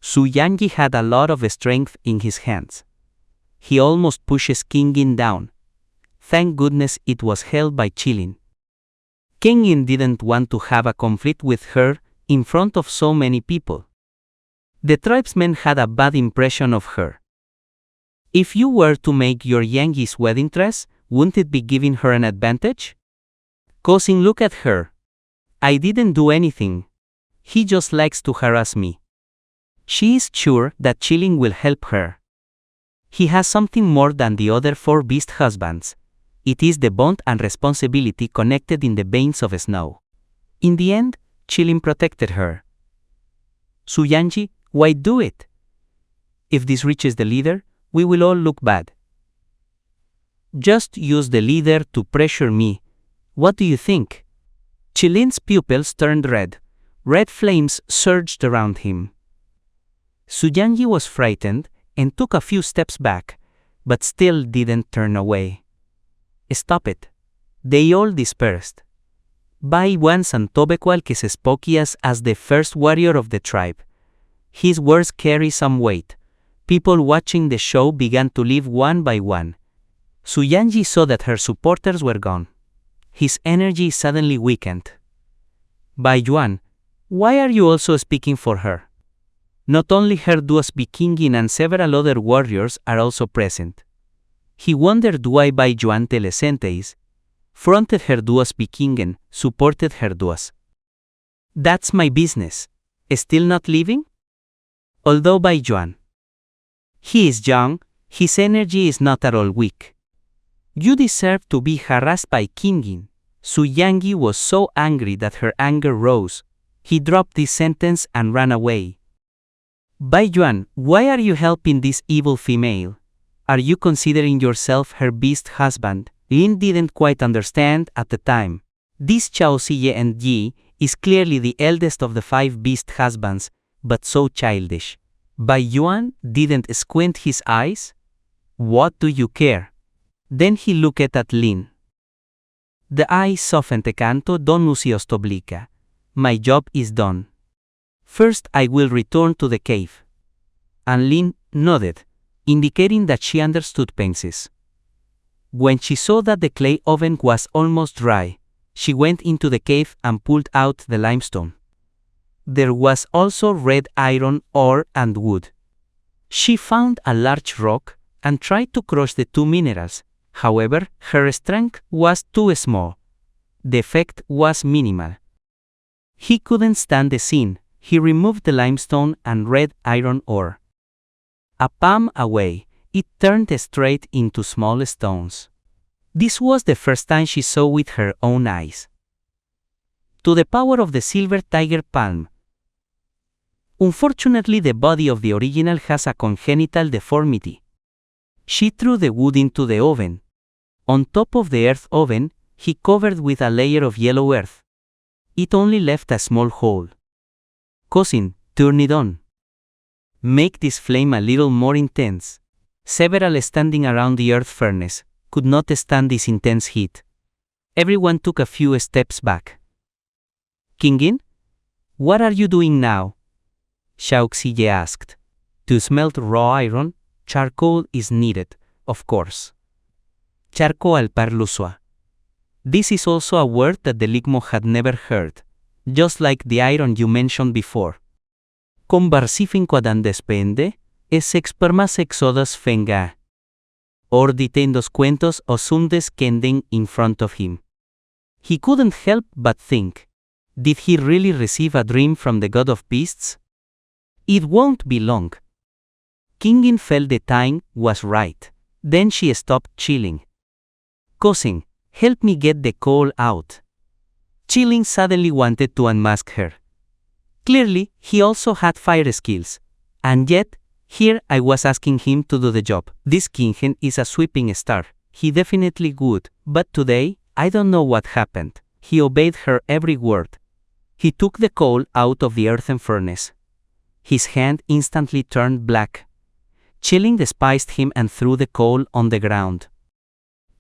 Suyanji had a lot of strength in his hands. He almost pushes Kingin down. Thank goodness it was held by Chilin. Kingin didn't want to have a conflict with her in front of so many people. The tribesmen had a bad impression of her. If you were to make your Yangi's wedding dress, wouldn't it be giving her an advantage? Cousin, look at her. I didn't do anything. He just likes to harass me. She is sure that Chilin will help her. He has something more than the other 4 beast husbands. It is the bond and responsibility connected in the veins of snow. In the end, Chilin protected her. Suyanji, why do it? If this reaches the leader, we will all look bad. Just use the leader to pressure me. What do you think? Chilin's pupils turned red. Red flames surged around him. Suyanji was frightened and took a few steps back, but still didn't turn away. Stop it. They all dispersed. Bai Wan Santobequal que se spokias as the first warrior of the tribe. His words carry some weight. People watching the show began to leave one by one. Suyanji saw that her supporters were gone. His energy suddenly weakened. Bai Yuan, why are you also speaking for her? Not only her duos Kingin and several other warriors are also present. He wondered why Bai Yuan Telesenteis fronted her duos Kingin, supported her duos. That's my business. Still not leaving? Although Bai Yuan. He is young, his energy is not at all weak. You deserve to be harassed by Kingin. Suyanji was so angry that her anger rose. He dropped this sentence and ran away. Bai Yuan, why are you helping this evil female? Are you considering yourself her beast husband? Lin didn't quite understand at the time. This Chao Siye and Yi is clearly the eldest of the 5 beast husbands, but so childish. Bai Yuan didn't squint his eyes. What do you care? Then he looked at Lin. The eyes softened. Canto don usios oblica. My job is done. First I will return to the cave. And Lin nodded, indicating that she understood pences. When she saw that the clay oven was almost dry, she went into the cave and pulled out the limestone. There was also red iron ore and wood. She found a large rock and tried to crush the 2 minerals. However, her strength was too small. The effect was minimal. He couldn't stand the scene. He removed the limestone and red iron ore. A palm away, it turned straight into small stones. This was the first time she saw with her own eyes. To the power of the silver tiger palm. Unfortunately, the body of the original has a congenital deformity. She threw the wood into the oven. On top of the earth oven, he covered with a layer of yellow earth. It only left a small hole. Cousin, turn it on. Make this flame a little more intense. Several standing around the earth furnace could not stand this intense heat. Everyone took a few steps back. Kingin? What are you doing now? Xiaoxiye asked. To smelt raw iron, charcoal is needed, of course. Charco al parlusua. This is also a word that the Ligmo had never heard, just like the iron you mentioned before. Con barsifin quadan despende, es expermas exodas fenga. Or ditendos cuentos o sundes kenden in front of him. He couldn't help but think. Did he really receive a dream from the god of beasts? It won't be long. Kingin felt the time was right. Then she stopped chilling. Cousin, help me get the coal out. Chilling suddenly wanted to unmask her. Clearly, he also had fire skills. And yet, here I was asking him to do the job. This Kingen is a sweeping star. He definitely would, but today, I don't know what happened. He obeyed her every word. He took the coal out of the earthen furnace. His hand instantly turned black. Chilling despised him and threw the coal on the ground.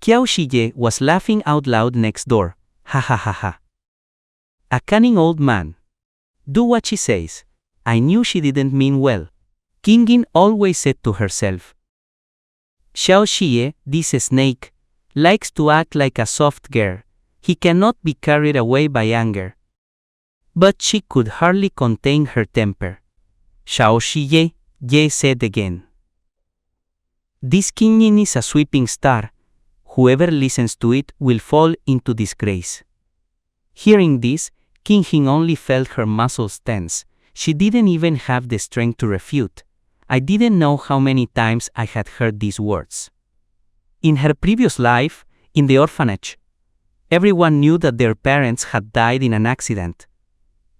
Qiao Shiye was laughing out loud next door. Ha ha ha ha. A cunning old man. Do what she says. I knew she didn't mean well. Kingin always said to herself. Xiao Xie, this snake, likes to act like a soft girl. He cannot be carried away by anger. But she could hardly contain her temper. Xiao Xie, Ye said again. This Kingin is a sweeping star. Whoever listens to it will fall into disgrace. Hearing this, Kingin only felt her muscles tense. She didn't even have the strength to refute. I didn't know how many times I had heard these words. In her previous life, in the orphanage, everyone knew that their parents had died in an accident.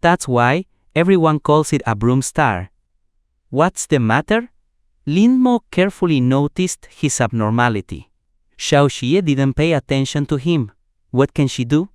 That's why everyone calls it a broom star. What's the matter? Lin-Mo carefully noticed his abnormality. Xiao Xie didn't pay attention to him. What can she do?